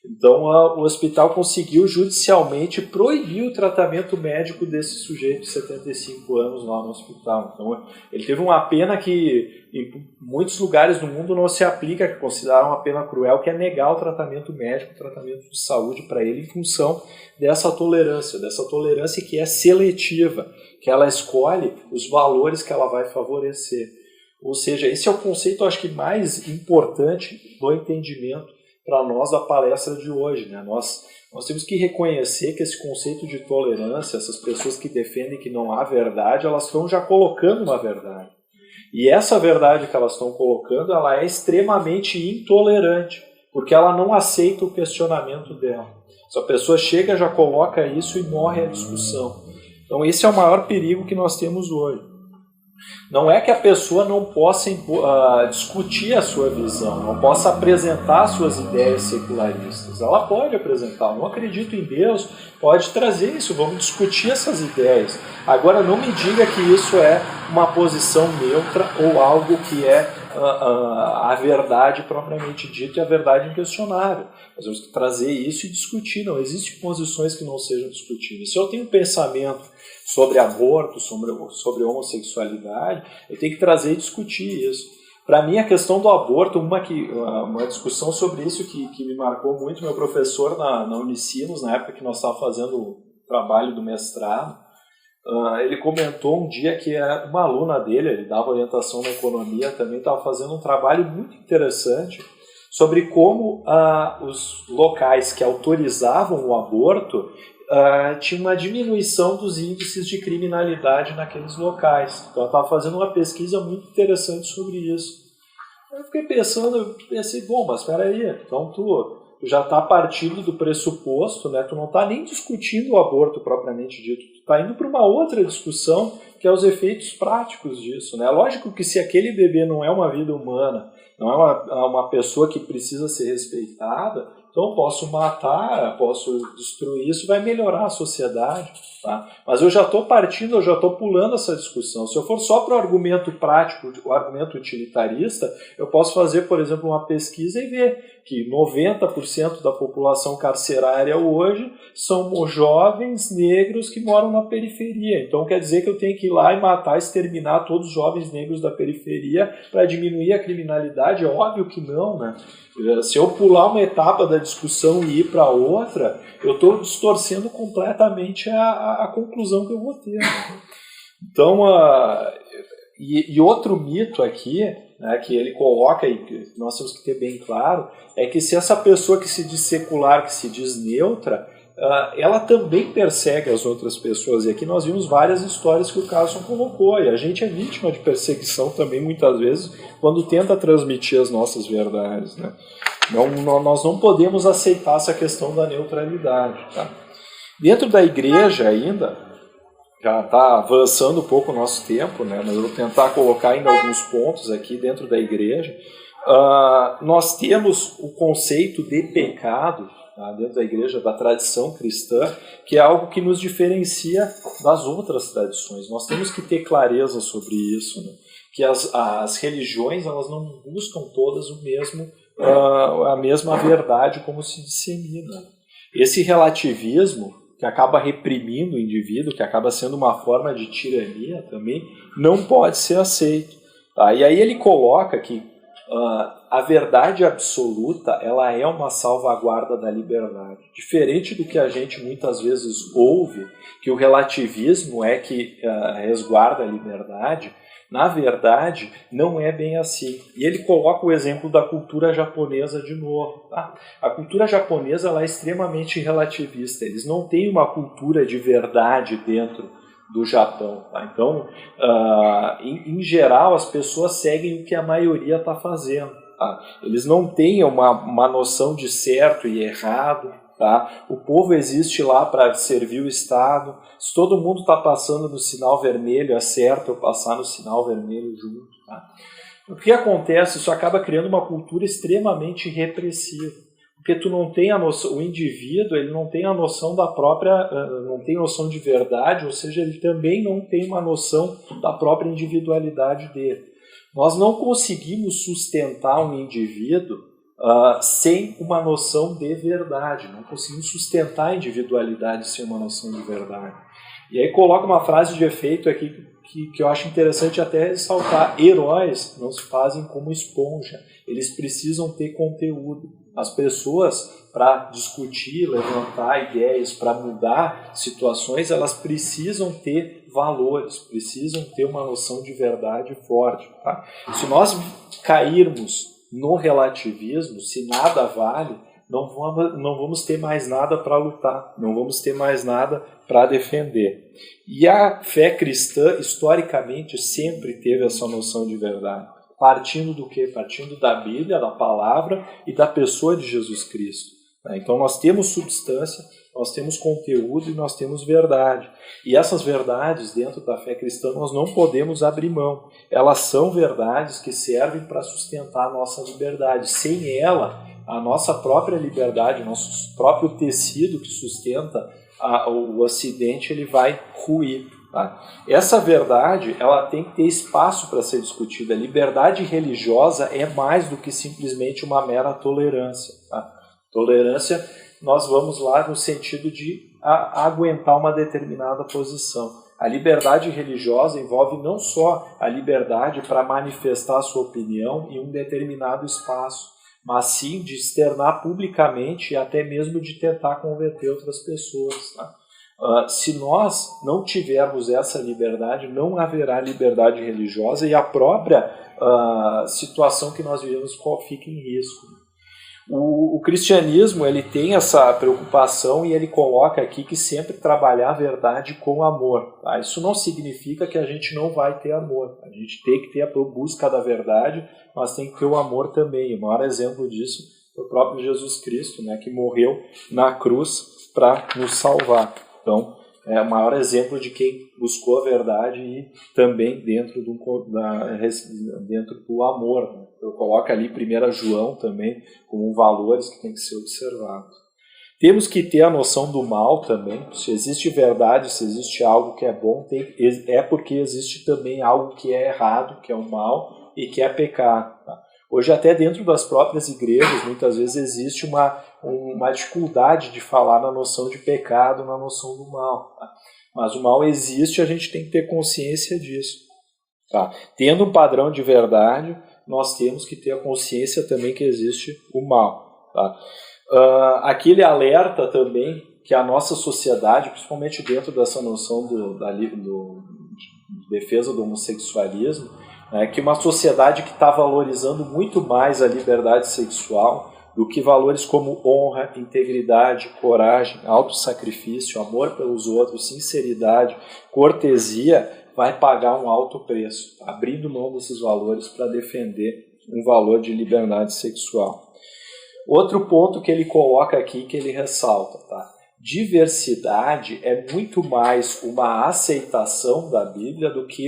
A: Então o hospital conseguiu judicialmente proibir o tratamento médico desse sujeito de 75 anos lá no hospital. Então ele teve uma pena que em muitos lugares do mundo não se aplica, que consideram uma pena cruel, que é negar o tratamento médico, o tratamento de saúde para ele em função dessa tolerância que é seletiva, que ela escolhe os valores que ela vai favorecer. Ou seja, esse é o conceito, acho que, mais importante do entendimento para nós da palestra de hoje, né? Nós temos que reconhecer que esse conceito de tolerância, essas pessoas que defendem que não há verdade, elas estão já colocando uma verdade. E essa verdade que elas estão colocando, ela é extremamente intolerante, porque ela não aceita o questionamento dela. Se a pessoa chega, já coloca isso e morre a discussão. Então esse é o maior perigo que nós temos hoje. Não é que a pessoa não possa discutir a sua visão, não possa apresentar suas ideias secularistas. Ela pode apresentar. Eu não acredito em Deus, pode trazer isso, vamos discutir essas ideias. Agora, não me diga que isso é uma posição neutra ou algo que é a verdade propriamente dita e a verdade inquestionável. Nós temos que trazer isso e discutir. Não existem posições que não sejam discutidas. Se eu tenho um pensamento sobre aborto, sobre homossexualidade, eu tenho que trazer e discutir isso. Para mim, a questão do aborto, uma discussão sobre isso que me marcou muito, meu professor na Unicinos, na época que nós estávamos fazendo o trabalho do mestrado, ele comentou um dia que uma aluna dele, ele dava orientação na economia, também estava fazendo um trabalho muito interessante sobre como os locais que autorizavam o aborto tinha uma diminuição dos índices de criminalidade naqueles locais. Então ela estava fazendo uma pesquisa muito interessante sobre isso. Eu fiquei pensei, bom, mas espera aí, então tu já está partindo do pressuposto, né? Tu não está nem discutindo o aborto propriamente dito, tu está indo para uma outra discussão, que é os efeitos práticos disso, né? Lógico que se aquele bebê não é uma vida humana, não é uma pessoa que precisa ser respeitada, então eu posso matar, posso destruir, isso vai melhorar a sociedade, tá? Mas eu já estou partindo, eu já estou pulando essa discussão. Se eu for só para o argumento prático, o argumento utilitarista, eu posso fazer, por exemplo, uma pesquisa e ver que 90% da população carcerária hoje são jovens negros que moram na periferia. Então quer dizer que eu tenho que ir lá e matar, exterminar todos os jovens negros da periferia para diminuir a criminalidade? É óbvio que não, né? Se eu pular uma etapa da discussão e ir para outra, eu estou distorcendo completamente a conclusão que eu vou ter. Né? Então, e outro mito aqui, né, que ele coloca, e que nós temos que ter bem claro, é que se essa pessoa que se diz secular, que se diz neutra, ela também persegue as outras pessoas. E aqui nós vimos várias histórias que o Carlson colocou, e a gente é vítima de perseguição também muitas vezes quando tenta transmitir as nossas verdades, né? Nós não podemos aceitar essa questão da neutralidade, tá? Dentro da igreja ainda, já está avançando um pouco o nosso tempo, né? Mas eu vou tentar colocar ainda alguns pontos aqui dentro da igreja. Nós temos o conceito de pecado, tá, dentro da igreja, da tradição cristã, que é algo que nos diferencia das outras tradições. Nós temos que ter clareza sobre isso, né? Que as religiões, elas não buscam todas a mesma verdade como se dissemina. Esse relativismo, que acaba reprimindo o indivíduo, que acaba sendo uma forma de tirania também, não pode ser aceito. Tá? E aí ele coloca que A verdade absoluta, ela é uma salvaguarda da liberdade. Diferente do que a gente muitas vezes ouve, que o relativismo é que resguarda a liberdade, na verdade, não é bem assim. E ele coloca o exemplo da cultura japonesa de novo. Tá? A cultura japonesa ela é extremamente relativista. Eles não têm uma cultura de verdade dentro do Japão. Tá? Então, em geral, as pessoas seguem o que a maioria está fazendo. Tá? Eles não têm uma noção de certo e errado. Tá? O povo existe lá para servir o Estado. Se todo mundo está passando no sinal vermelho, é certo eu passar no sinal vermelho junto. Tá? O que acontece? Isso acaba criando uma cultura extremamente repressiva. Porque tu não tem a noção, o indivíduo ele não tem a noção da própria, não tem noção de verdade, ou seja, ele também não tem uma noção da própria individualidade dele. Nós não conseguimos sustentar um indivíduo sem uma noção de verdade, não conseguimos sustentar a individualidade sem uma noção de verdade. E aí coloca uma frase de efeito aqui que eu acho interessante até ressaltar: heróis não se fazem como esponja, eles precisam ter conteúdo. As pessoas, para discutir, levantar ideias, para mudar situações, elas precisam ter valores, precisam ter uma noção de verdade forte. Tá? Se nós cairmos no relativismo, se nada vale, não vamos ter mais nada para lutar, não vamos ter mais nada para defender. E a fé cristã, historicamente, sempre teve essa noção de verdade. Partindo do quê? Partindo da Bíblia, da palavra e da pessoa de Jesus Cristo. Então nós temos substância, nós temos conteúdo e nós temos verdade. E essas verdades dentro da fé cristã nós não podemos abrir mão. Elas são verdades que servem para sustentar a nossa liberdade. Sem ela, a nossa própria liberdade, o nosso próprio tecido que sustenta o Ocidente, ele vai ruir. Tá? Essa verdade ela tem que ter espaço para ser discutida. A liberdade religiosa é mais do que simplesmente uma mera tolerância. Tá? Tolerância, nós vamos lá no sentido de aguentar uma determinada posição. A liberdade religiosa envolve não só a liberdade para manifestar a sua opinião em um determinado espaço, mas sim de externar publicamente e até mesmo de tentar converter outras pessoas. Tá? Se nós não tivermos essa liberdade, não haverá liberdade religiosa e a própria situação que nós vivemos fica em risco. O cristianismo ele tem essa preocupação e ele coloca aqui que sempre trabalhar a verdade com amor. Tá? Isso não significa que a gente não vai ter amor. A gente tem que ter a busca da verdade, mas tem que ter o amor também. O maior exemplo disso é o próprio Jesus Cristo, né, que morreu na cruz para nos salvar. Então, é o maior exemplo de quem buscou a verdade e também dentro do amor. Né? Eu coloco ali 1 João também como valores que tem que ser observados. Temos que ter a noção do mal também. Se existe verdade, se existe algo que é bom, é porque existe também algo que é errado, que é o mal e que é pecado. Tá? Hoje até dentro das próprias igrejas, muitas vezes existe uma dificuldade de falar na noção de pecado, na noção do mal. Tá? Mas o mal existe, a gente tem que ter consciência disso. Tá? Tendo um padrão de verdade, nós temos que ter a consciência também que existe o mal. Tá? Aqui ele alerta também que a nossa sociedade, principalmente dentro dessa noção de defesa do homossexualismo, que uma sociedade que está valorizando muito mais a liberdade sexual do que valores como honra, integridade, coragem, autossacrifício, amor pelos outros, sinceridade, cortesia, vai pagar um alto preço, abrindo mão desses valores para defender um valor de liberdade sexual. Outro ponto que ele coloca aqui, que ele ressalta, tá? Diversidade é muito mais uma aceitação da Bíblia do que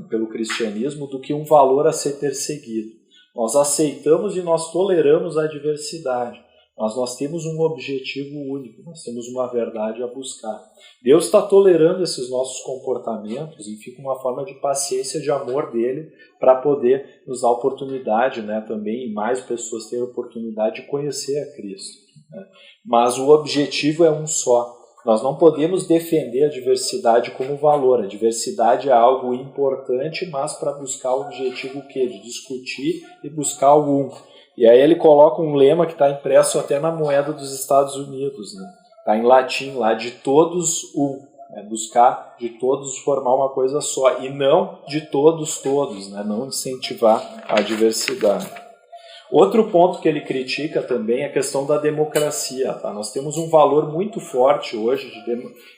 A: pelo cristianismo, do que um valor a ser perseguido. Nós aceitamos e nós toleramos a diversidade, mas nós temos um objetivo único, nós temos uma verdade a buscar. Deus está tolerando esses nossos comportamentos e fica uma forma de paciência, de amor dele, para poder nos dar oportunidade, né, também, e mais pessoas terem a oportunidade de conhecer a Cristo. Né? Mas o objetivo é um só. Nós não podemos defender a diversidade como valor. A diversidade é algo importante, mas para buscar o objetivo o quê? De discutir e buscar algum. E aí ele coloca um lema que está impresso até na moeda dos Estados Unidos, né? Está em latim lá, de todos um. Buscar de todos formar uma coisa só. E não de todos, né? Não incentivar a diversidade. Outro ponto que ele critica também é a questão da democracia. Tá? Nós temos um valor muito forte hoje,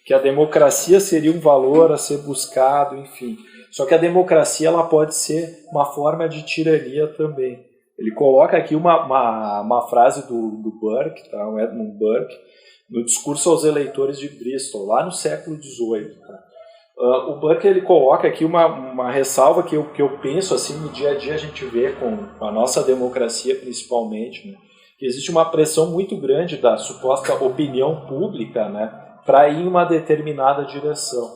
A: que a democracia seria um valor a ser buscado, enfim. Só que a democracia ela pode ser uma forma de tirania também. Ele coloca aqui uma frase do Burke, tá? O Edmund Burke, no discurso aos eleitores de Bristol, lá no século XVIII. Tá? O Burke ele coloca aqui uma ressalva que eu penso assim no dia a dia a gente vê com a nossa democracia principalmente, né? Que existe uma pressão muito grande da suposta opinião pública, né, para ir em uma determinada direção.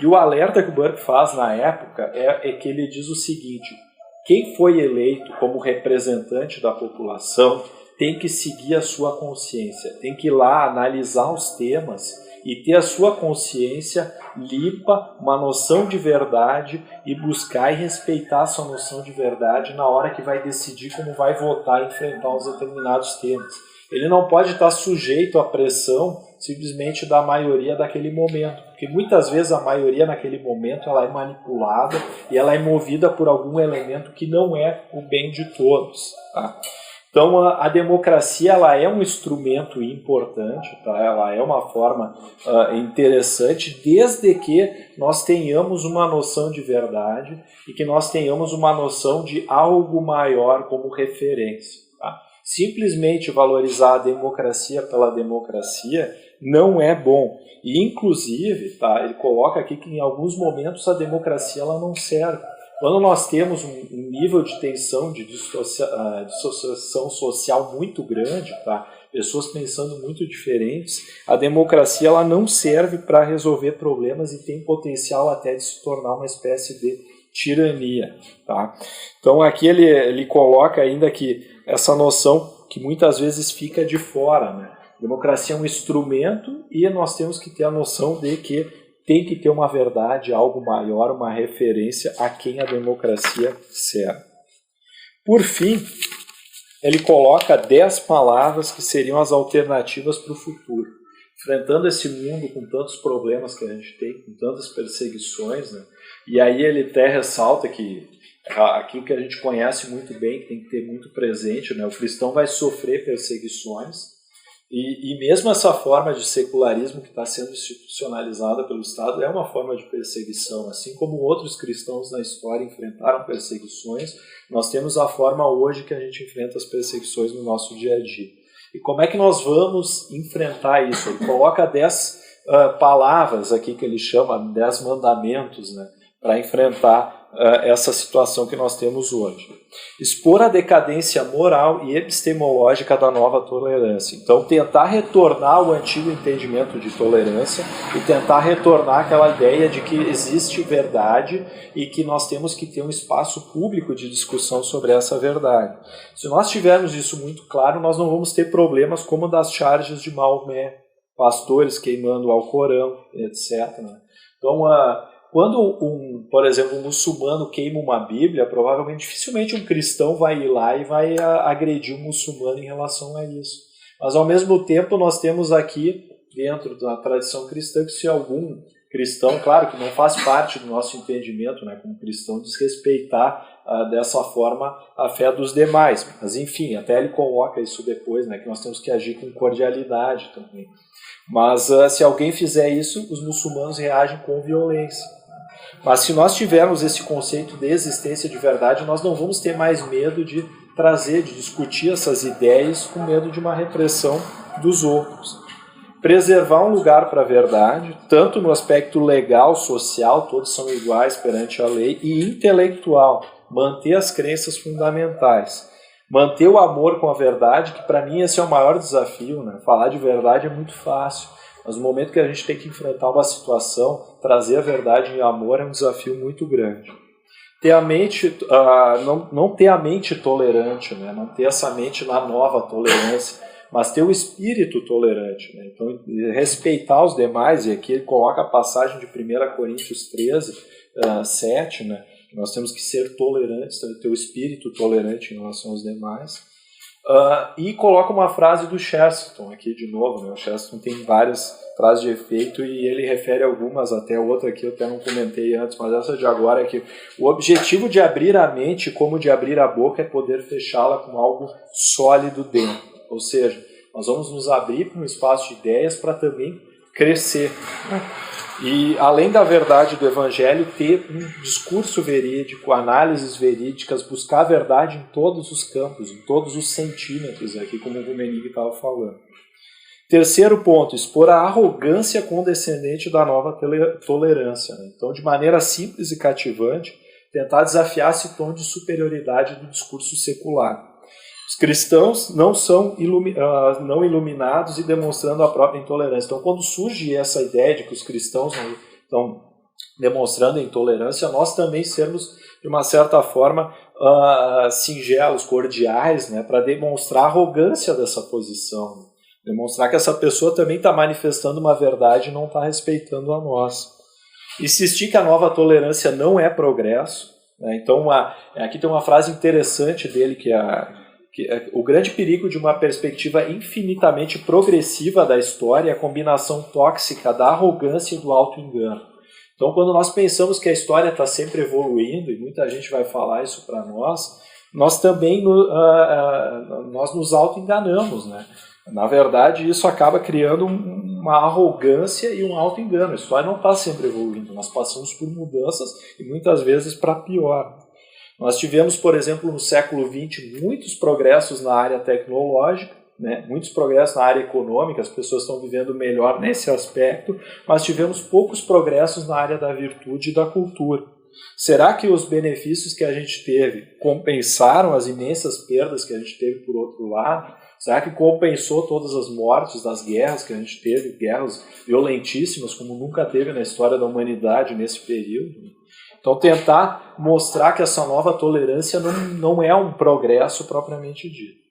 A: E o alerta que o Burke faz na época é que ele diz o seguinte: quem foi eleito como representante da população tem que seguir a sua consciência, tem que ir lá analisar os temas e ter a sua consciência limpa, uma noção de verdade e buscar e respeitar a sua noção de verdade na hora que vai decidir como vai votar e enfrentar os determinados temas. Ele não pode estar sujeito à pressão simplesmente da maioria daquele momento, porque muitas vezes a maioria naquele momento ela é manipulada e ela é movida por algum elemento que não é o bem de todos. Tá? Então a democracia ela é um instrumento importante, tá? Ela é uma forma interessante desde que nós tenhamos uma noção de verdade e que nós tenhamos uma noção de algo maior como referência. Tá? Simplesmente valorizar a democracia pela democracia não é bom. E inclusive, tá, ele coloca aqui que em alguns momentos a democracia ela não serve. Quando nós temos um nível de tensão, de dissociação social muito grande, tá? Pessoas pensando muito diferentes, a democracia ela não serve para resolver problemas e tem potencial até de se tornar uma espécie de tirania. Tá? Então aqui ele coloca ainda que essa noção que muitas vezes fica de fora. Né? Democracia é um instrumento e nós temos que ter a noção de que tem que ter uma verdade, algo maior, uma referência a quem a democracia serve. Por fim, ele coloca 10 palavras que seriam as alternativas para o futuro. Enfrentando esse mundo com tantos problemas que a gente tem, com tantas perseguições, né? E aí ele até ressalta que aquilo que a gente conhece muito bem, que tem que ter muito presente, né? O cristão vai sofrer perseguições, e mesmo essa forma de secularismo que está sendo institucionalizada pelo Estado é uma forma de perseguição. Assim como outros cristãos na história enfrentaram perseguições, nós temos a forma hoje que a gente enfrenta as perseguições no nosso dia a dia. E como é que nós vamos enfrentar isso? Ele coloca 10 palavras aqui que ele chama 10 mandamentos, né, para enfrentar essa situação que nós temos hoje. Expor a decadência moral e epistemológica da nova tolerância. Então, tentar retornar ao antigo entendimento de tolerância e tentar retornar àquela ideia de que existe verdade e que nós temos que ter um espaço público de discussão sobre essa verdade. Se nós tivermos isso muito claro, nós não vamos ter problemas como das charges de Maomé, pastores queimando o Alcorão, etc. Então, quando, por exemplo, um muçulmano queima uma Bíblia, provavelmente, dificilmente um cristão vai ir lá e vai agredir um muçulmano em relação a isso. Mas, ao mesmo tempo, nós temos aqui, dentro da tradição cristã, que se algum cristão, claro que não faz parte do nosso entendimento, né, como cristão, desrespeitar dessa forma a fé dos demais. Mas, enfim, até ele coloca isso depois, né, que nós temos que agir com cordialidade também. Mas, se alguém fizer isso, os muçulmanos reagem com violência. Mas se nós tivermos esse conceito de existência de verdade, nós não vamos ter mais medo de trazer, de discutir essas ideias com medo de uma repressão dos outros. Preservar um lugar para a verdade, tanto no aspecto legal, social, todos são iguais perante a lei, e intelectual, manter as crenças fundamentais. Manter o amor com a verdade, que para mim esse é o maior desafio, né? Falar de verdade é muito fácil. Mas no momento que a gente tem que enfrentar uma situação, trazer a verdade em amor é um desafio muito grande. Ter a mente, não ter a mente tolerante, né? Não ter essa mente na nova tolerância, mas ter o espírito tolerante, né? Então, respeitar os demais, e aqui ele coloca a passagem de 1 Coríntios 13, 7, né? Nós temos que ser tolerantes, ter o espírito tolerante em relação aos demais. E coloca uma frase do Chesterton aqui de novo, né? O Chesterton tem várias frases de efeito e ele refere algumas, até outra aqui eu até não comentei antes, mas essa de agora é que o objetivo de abrir a mente como de abrir a boca é poder fechá-la com algo sólido dentro. Ou seja, nós vamos nos abrir para um espaço de ideias para também crescer. E, além da verdade do Evangelho, ter um discurso verídico, análises verídicas, buscar a verdade em todos os campos, em todos os centímetros, aqui como o Rummenigge estava falando. Terceiro ponto, expor a arrogância condescendente da nova tolerância. Né? Então, de maneira simples e cativante, tentar desafiar esse tom de superioridade do discurso secular. Os cristãos não são não iluminados e demonstrando a própria intolerância. Então, quando surge essa ideia de que os cristãos não estão demonstrando a intolerância, nós também sermos, de uma certa forma, singelos, cordiais, né, para demonstrar a arrogância dessa posição. Demonstrar que essa pessoa também está manifestando uma verdade e não está respeitando a nossa. Insistir que a nova tolerância não é progresso. Né? Então, aqui tem uma frase interessante dele, que o grande perigo de uma perspectiva infinitamente progressiva da história é a combinação tóxica da arrogância e do auto-engano. Então, quando nós pensamos que a história está sempre evoluindo, e muita gente vai falar isso para nós também nós nos auto-enganamos, né? Na verdade, isso acaba criando uma arrogância e um auto-engano. A história não está sempre evoluindo, nós passamos por mudanças e muitas vezes para pior. Nós tivemos, por exemplo, no século XX, muitos progressos na área tecnológica, né? Muitos progressos na área econômica, as pessoas estão vivendo melhor nesse aspecto, mas tivemos poucos progressos na área da virtude e da cultura. Será que os benefícios que a gente teve compensaram as imensas perdas que a gente teve por outro lado? Será que compensou todas as mortes das guerras que a gente teve, guerras violentíssimas como nunca teve na história da humanidade nesse período? Então, tentar mostrar que essa nova tolerância não é um progresso propriamente dito.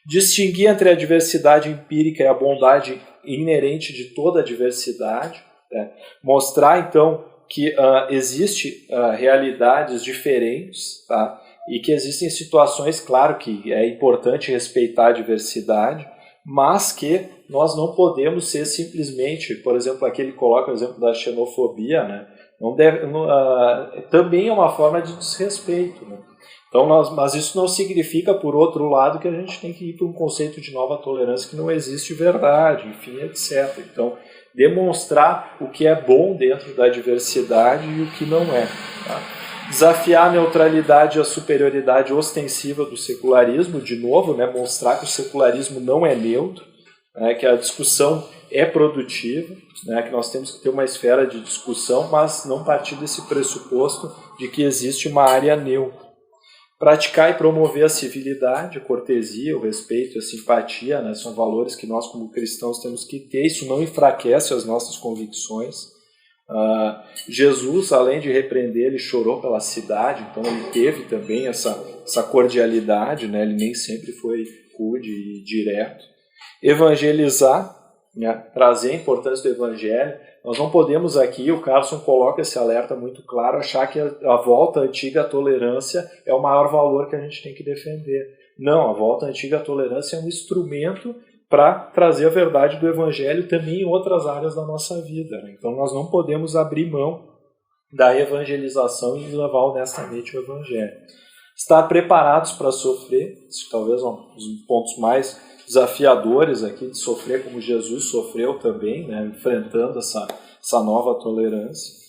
A: Distinguir entre a diversidade empírica e a bondade inerente de toda a diversidade. Né? Mostrar, então, que existem realidades diferentes, tá? E que existem situações, claro que é importante respeitar a diversidade, mas que nós não podemos ser simplesmente, por exemplo, aqui ele coloca o exemplo da xenofobia, né? Também é uma forma de desrespeito. Né? Então, mas isso não significa, por outro lado, que a gente tem que ir para um conceito de nova tolerância que não existe verdade, enfim, etc. Então, demonstrar o que é bom dentro da diversidade e o que não é. Tá? Desafiar a neutralidade e a superioridade ostensiva do secularismo, de novo, né, mostrar que o secularismo não é neutro, né, que a discussão é produtiva, né, que nós temos que ter uma esfera de discussão, mas não partir desse pressuposto de que existe uma área neutra. Praticar e promover a civilidade, a cortesia, o respeito e a simpatia, né, são valores que nós como cristãos temos que ter, isso não enfraquece as nossas convicções. Jesus, além de repreender, ele chorou pela cidade, então ele teve também essa cordialidade, né? Ele nem sempre foi rude e direto. Evangelizar, né? Trazer a importância do evangelho. Nós não podemos aqui, o Carlson coloca esse alerta muito claro, achar que a volta à antiga tolerância é o maior valor que a gente tem que defender. Não, a volta à antiga tolerância é um instrumento para trazer a verdade do Evangelho também em outras áreas da nossa vida. Né? Então nós não podemos abrir mão da evangelização e levar honestamente o Evangelho. Estar preparados para sofrer, isso talvez é um dos pontos mais desafiadores aqui, de sofrer como Jesus sofreu também, né? Enfrentando essa nova tolerância.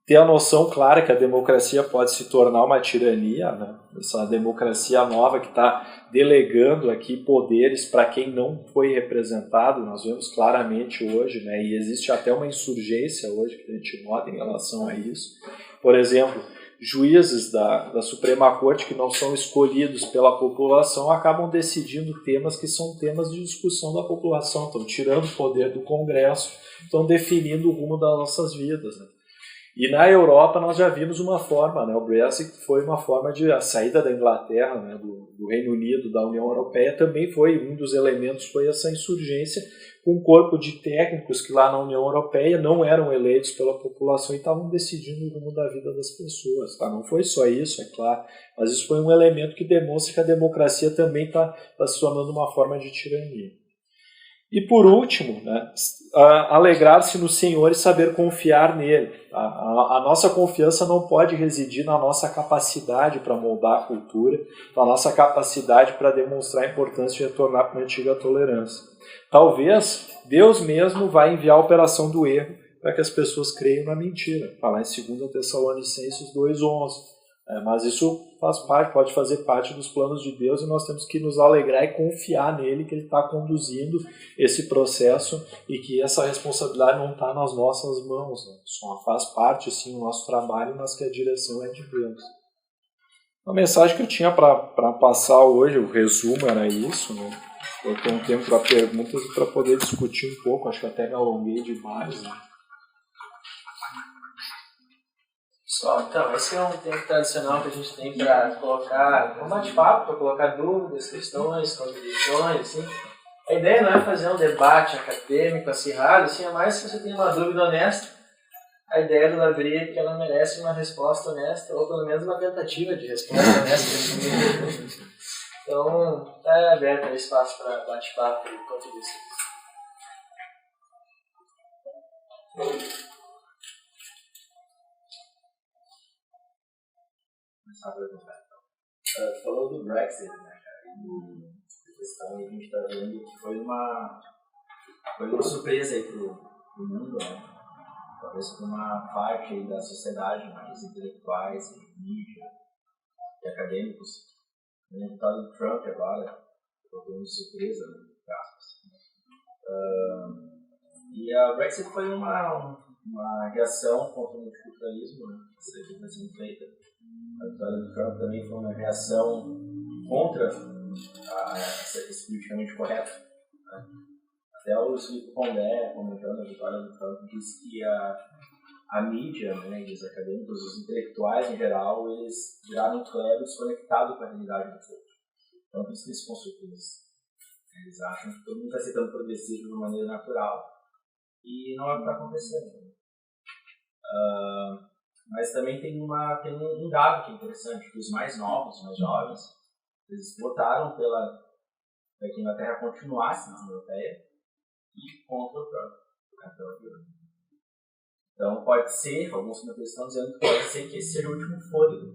A: Ter a noção clara que a democracia pode se tornar uma tirania, né? Essa democracia nova que está delegando aqui poderes para quem não foi representado, nós vemos claramente hoje, né? E existe até uma insurgência hoje que a gente nota em relação a isso. Por exemplo, juízes da Suprema Corte que não são escolhidos pela população acabam decidindo temas que são temas de discussão da população, estão tirando o poder do Congresso, estão definindo o rumo das nossas vidas, né? E na Europa nós já vimos uma forma, né? O Brexit foi uma forma de a saída da Inglaterra, né? do Reino Unido, da União Europeia, também foi um dos elementos, foi essa insurgência com um corpo de técnicos que lá na União Europeia não eram eleitos pela população e estavam decidindo o rumo da vida das pessoas. Tá? Não foi só isso, é claro, mas isso foi um elemento que demonstra que a democracia também está se tornando uma forma de tirania. E por último, né, alegrar-se no Senhor e saber confiar nele. A nossa confiança não pode residir na nossa capacidade para moldar a cultura, na nossa capacidade para demonstrar a importância de retornar para a antiga tolerância. Talvez Deus mesmo vai enviar a operação do erro para que as pessoas creiam na mentira. Está lá em 2 Tessalonicenses 2,11. Mas isso faz parte, pode fazer parte dos planos de Deus e nós temos que nos alegrar e confiar nele que ele está conduzindo esse processo e que essa responsabilidade não está nas nossas mãos, né? Só faz parte sim do nosso trabalho, mas que a direção é de Deus. A mensagem que eu tinha para passar hoje, o resumo era isso, né? Eu tenho um tempo para perguntas e para poder discutir um pouco, acho que até me alonguei demais, né?
B: Então, esse é um tempo tradicional que a gente tem para colocar um bate-papo, para colocar dúvidas, questões, contradições, assim. A ideia não é fazer um debate acadêmico acirrado, assim, é mais se você tem uma dúvida honesta. A ideia do Labrie é que ela merece uma resposta honesta, ou pelo menos uma tentativa de resposta honesta. Então, está aberto o espaço para bate-papo e contribuições.
C: Tu falou do Brexit, né, cara? E a questão que a gente está vendo que foi uma surpresa aí pro mundo, né? Talvez por uma parte aí da sociedade, mais intelectuais, mídia e acadêmicos. O resultado do Trump agora foi uma surpresa, né? E a Brexit foi uma reação contra o multiculturalismo, né? Que está sendo feita. A vitória do Trump também foi uma reação contra esse politicamente correto. Né? Até o Filipe Pondé, comentando a vitória do Trump, disse que a mídia, né, e os acadêmicos, os intelectuais em geral, eles viraram clero desconectado com a realidade do povo. Então, por isso que eles ficam surpresos. Eles acham que todo mundo está sendo progressivo de uma maneira natural e não é o que está acontecendo. Mas também tem um dado que é interessante, que os mais novos, os mais jovens, eles votaram para que a Inglaterra continuasse na União Europeia e contra o Trump. Então pode ser, alguns comentaristas estão dizendo que pode ser que esse seja o último fôlego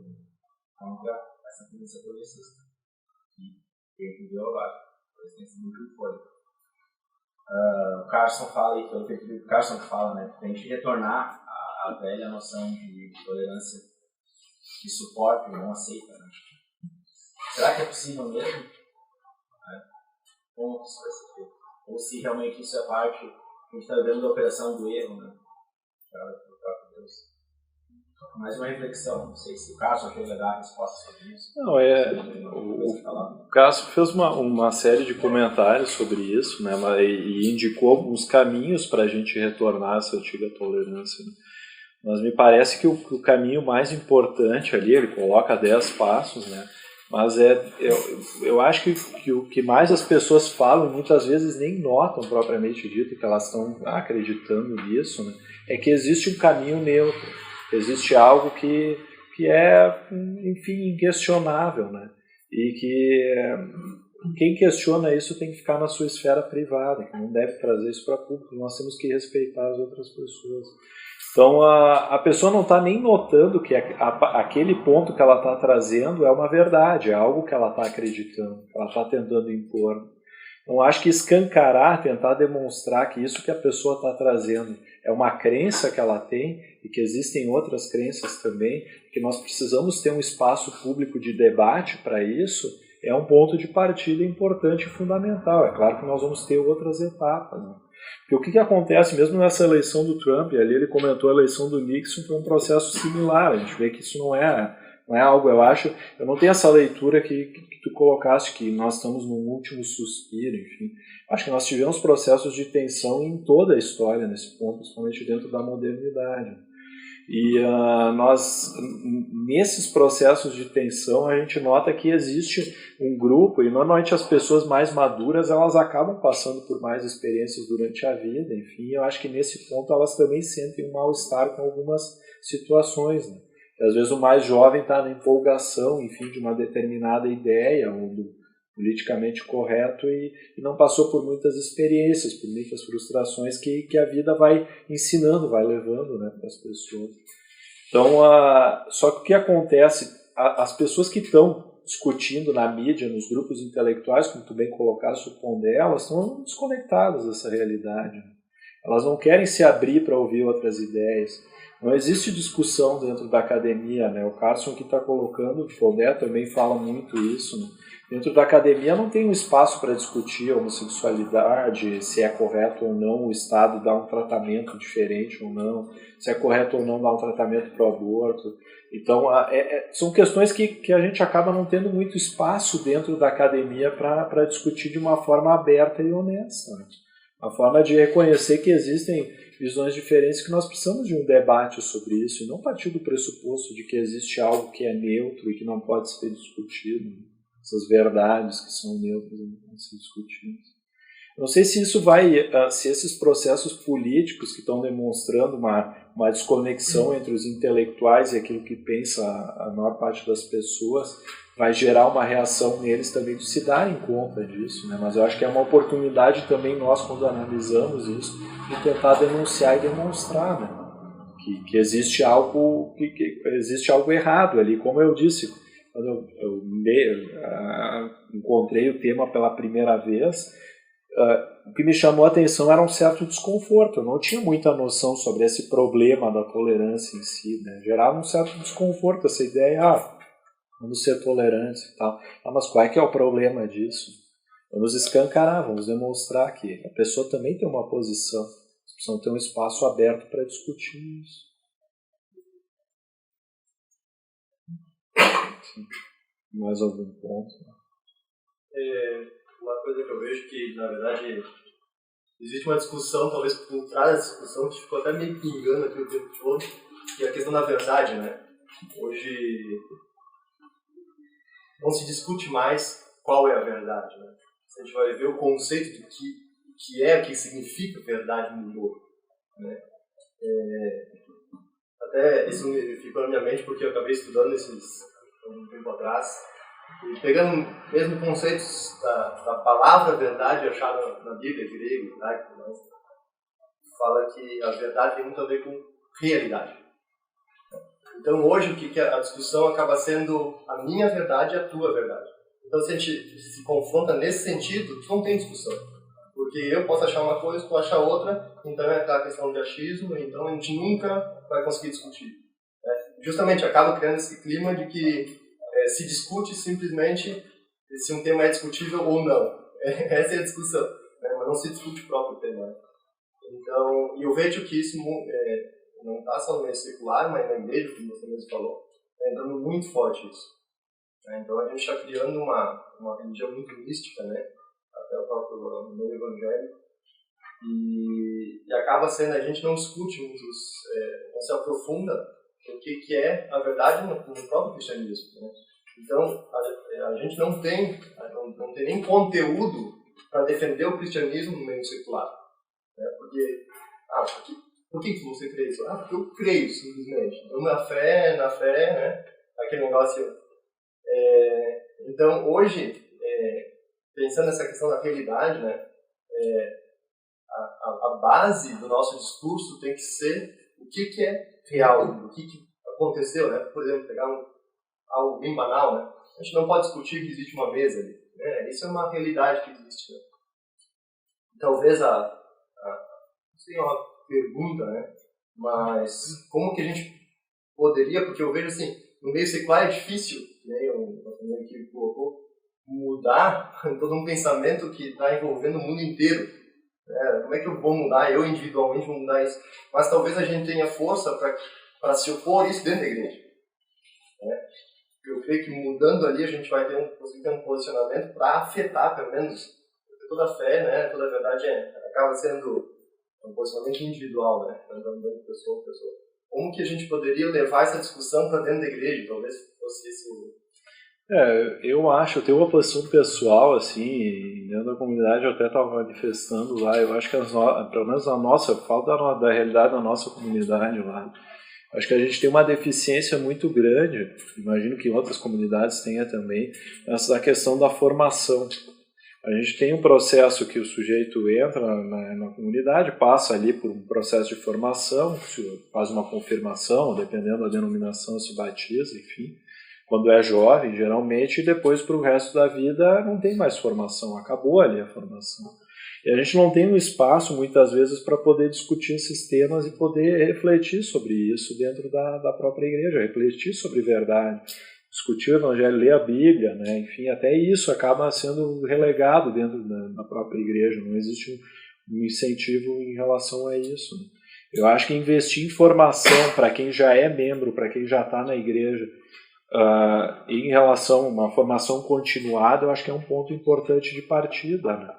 C: contra essa tendência progressista. E a gente viu agora, pode ter sido o último fôlego. O Carson fala aí, pelo que o Carson fala, né, que a gente retornar a velha noção de tolerância e suporte não aceita, né? Será que é possível mesmo? Como isso vai ser feito? Ou se realmente isso é parte que a gente está vendo da operação do erro, né? Pelo próprio Deus. Mais uma reflexão, não sei se o Cássio quer dar a resposta sobre isso.
A: Não, o Cássio fez uma série de comentários sobre isso, né, e indicou alguns caminhos para a gente retornar a essa antiga tolerância, né? Mas me parece que o caminho mais importante ali, ele coloca 10 passos, né? Mas eu acho que o que mais as pessoas falam, muitas vezes nem notam propriamente dito que elas estão acreditando nisso, né? É que existe um caminho neutro, existe algo que é, enfim, inquestionável, né? E que quem questiona isso tem que ficar na sua esfera privada, que não deve trazer isso para público, nós temos que respeitar as outras pessoas. Então a pessoa não está nem notando que aquele ponto que ela está trazendo é uma verdade, é algo que ela está acreditando, que ela está tentando impor. Então acho que escancarar, tentar demonstrar que isso que a pessoa está trazendo é uma crença que ela tem e que existem outras crenças também, que nós precisamos ter um espaço público de debate para isso, é um ponto de partida importante e fundamental. É claro que nós vamos ter outras etapas, né? Porque o que acontece mesmo nessa eleição do Trump, e ali ele comentou a eleição do Nixon, foi um processo similar. A gente vê que isso não é algo, eu não tenho essa leitura que tu colocaste, que nós estamos num último suspiro, enfim. Acho que nós tivemos processos de tensão em toda a história nesse ponto, principalmente dentro da modernidade. E nós, nesses processos de tensão, a gente nota que existe um grupo, e normalmente as pessoas mais maduras, elas acabam passando por mais experiências durante a vida, enfim, eu acho que nesse ponto elas também sentem um mal-estar com algumas situações, né? Às vezes o mais jovem está na empolgação, enfim, de uma determinada ideia, ou do politicamente correto, e não passou por muitas experiências, por muitas frustrações que a vida vai ensinando, vai levando, né, para as pessoas. Então, só que o que acontece, as pessoas que estão discutindo na mídia, nos grupos intelectuais, como tu bem colocaste, o Pondé, elas estão desconectadas dessa realidade. Elas não querem se abrir para ouvir outras ideias. Não existe discussão dentro da academia, né? O Carson que está colocando, o Pondé também fala muito isso, né? Dentro da academia não tem um espaço para discutir a homossexualidade, se é correto ou não o Estado dar um tratamento diferente ou não, se é correto ou não dar um tratamento para o aborto. Então, são questões que a gente acaba não tendo muito espaço dentro da academia para discutir de uma forma aberta e honesta, né? Uma forma de reconhecer que existem visões diferentes, que nós precisamos de um debate sobre isso, e não partir do pressuposto de que existe algo que é neutro e que não pode ser discutido, né? Essas verdades que são neutras e não podem ser discutidas. Não sei se isso se esses processos políticos que estão demonstrando uma desconexão entre os intelectuais e aquilo que pensa a maior parte das pessoas, vai gerar uma reação neles também de se darem conta disso, né? Mas eu acho que é uma oportunidade também nós, quando analisamos isso, de tentar denunciar e demonstrar, né? Que existe algo existe algo errado ali. Como eu disse, quando eu encontrei o tema pela primeira vez, o que me chamou a atenção era um certo desconforto. Eu não tinha muita noção sobre esse problema da tolerância em si, né? Gerava um certo desconforto essa ideia, vamos ser tolerantes e tal. Mas qual é que é o problema disso? Vamos escancarar, vamos demonstrar que a pessoa também tem uma posição. As pessoas têm um espaço aberto para discutir isso. Sim. Mais algum ponto?
D: Uma coisa que eu vejo que, na verdade, existe uma discussão, talvez por trás da discussão, que ficou até meio pingando aqui o tempo todo, que é a questão da verdade, né? Hoje não se discute mais qual é a verdade, né? Se a gente vai ver o conceito do o que significa verdade mudou, né? Até isso me ficou na minha mente porque eu acabei estudando um tempo atrás, e pegando mesmo conceitos da palavra verdade achada na Bíblia, grego, hebraico, fala que a verdade tem muito a ver com realidade. Então hoje o que a discussão acaba sendo a minha verdade e a tua verdade. Então se a gente se confronta nesse sentido, não tem discussão. Porque eu posso achar uma coisa, tu achar outra, então é aquela questão de achismo, então a gente nunca vai conseguir discutir. Justamente acaba criando esse clima de que se discute simplesmente se um tema é discutível ou não. Essa é a discussão, né? Mas não se discute o próprio tema. Né? Então, e eu vejo que isso não está só no meio secular, mas na igreja, como você mesmo falou, está entrando muito forte isso. Então a gente está criando uma religião muito mística, né? Até o próprio meio evangélico, e acaba sendo, a gente não discute não se aprofunda o que é a verdade no próprio cristianismo, né? Então a gente não tem nem conteúdo para defender o cristianismo no meio secular, né? Porque por que você crê isso? Porque eu creio, simplesmente. Então na fé, né? Aquele negócio. Então hoje, pensando nessa questão da realidade, né? A base do nosso discurso tem que ser o que é real, o que aconteceu, né? Por exemplo, pegar algo bem banal, né? A gente não pode discutir que existe uma mesa ali, né? Isso é uma realidade que existe, né? Talvez não sei, uma pergunta, né? Mas como que a gente poderia, porque eu vejo assim, no meio secular é difícil, né? O que colocou, mudar todo um pensamento que está envolvendo o mundo inteiro. Como é que eu vou mudar? Eu individualmente vou mudar isso? Mas talvez a gente tenha força para se opor a isso dentro da igreja. Eu creio que mudando ali a gente vai conseguir ter um posicionamento para afetar, pelo menos, toda a fé, né? Toda a verdade acaba sendo um posicionamento individual, né? Andando de pessoa a pessoa. como que a gente poderia levar essa discussão para dentro da igreja, talvez fosse isso.
A: Eu acho, eu tenho uma posição pessoal, assim, dentro da comunidade eu até estava manifestando lá, eu acho que pelo menos a nossa, eu falo da realidade da nossa comunidade lá, acho que a gente tem uma deficiência muito grande, imagino que outras comunidades tenham também, nessa questão da formação. A gente tem um processo que o sujeito entra na comunidade, passa ali por um processo de formação, faz uma confirmação, dependendo da denominação, se batiza, enfim, quando é jovem, geralmente, e depois para o resto da vida não tem mais formação, acabou ali a formação. E a gente não tem um espaço, muitas vezes, para poder discutir esses temas e poder refletir sobre isso dentro da própria igreja, refletir sobre verdade, discutir o Evangelho, ler a Bíblia, né? Enfim, até isso acaba sendo relegado dentro da própria igreja, não existe um incentivo em relação a isso. Né? Eu acho que investir em formação para quem já é membro, para quem já está na igreja, em relação a uma formação continuada, eu acho que é um ponto importante de partida, né?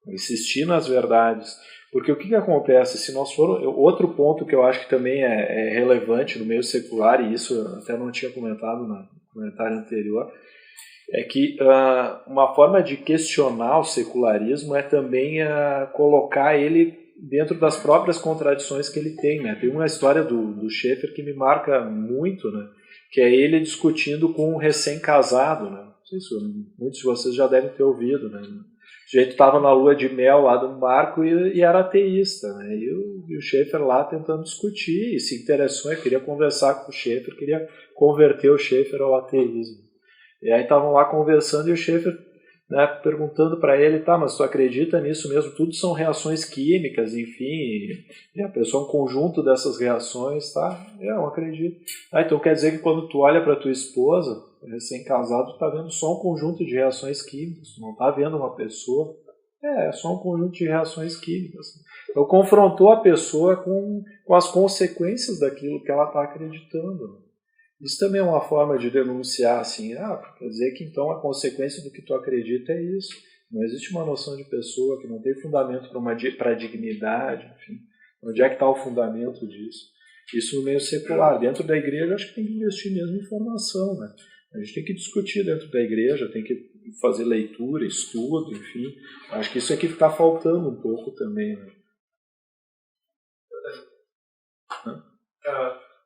A: Insistir nas verdades, porque o que acontece se nós formos, outro ponto que eu acho que também é relevante no meio secular, e isso eu até não tinha comentado no comentário anterior, é que uma forma de questionar o secularismo é também colocar ele dentro das próprias contradições que ele tem, né? Tem uma história do Schaeffer que me marca muito, né? Que é ele discutindo com um recém-casado, né? Não sei se muitos de vocês já devem ter ouvido, né? O sujeito estava na lua de mel lá de um barco e era ateísta, né? E o Schaeffer lá tentando discutir, e se interessou, queria conversar com o Schaeffer, queria converter o Schaeffer ao ateísmo. E aí estavam lá conversando e o Schaeffer, né, perguntando para ele, tá, mas tu acredita nisso mesmo? Tudo são reações químicas, enfim, e a pessoa é um conjunto dessas reações, tá? Eu acredito. Então quer dizer que quando tu olha para tua esposa, recém-casado, tu está vendo só um conjunto de reações químicas, tu não está vendo uma pessoa, é só um conjunto de reações químicas. Então confrontou a pessoa com as consequências daquilo que ela está acreditando. Isso também é uma forma de denunciar, assim, quer dizer que então a consequência do que tu acredita é isso. Não existe uma noção de pessoa que não tem fundamento para a dignidade, enfim. Onde é que está o fundamento disso? Isso no meio secular. Dentro da igreja, acho que tem que investir mesmo em formação, né? A gente tem que discutir dentro da igreja, tem que fazer leitura, estudo, enfim. Acho que isso aqui está faltando um pouco também, né?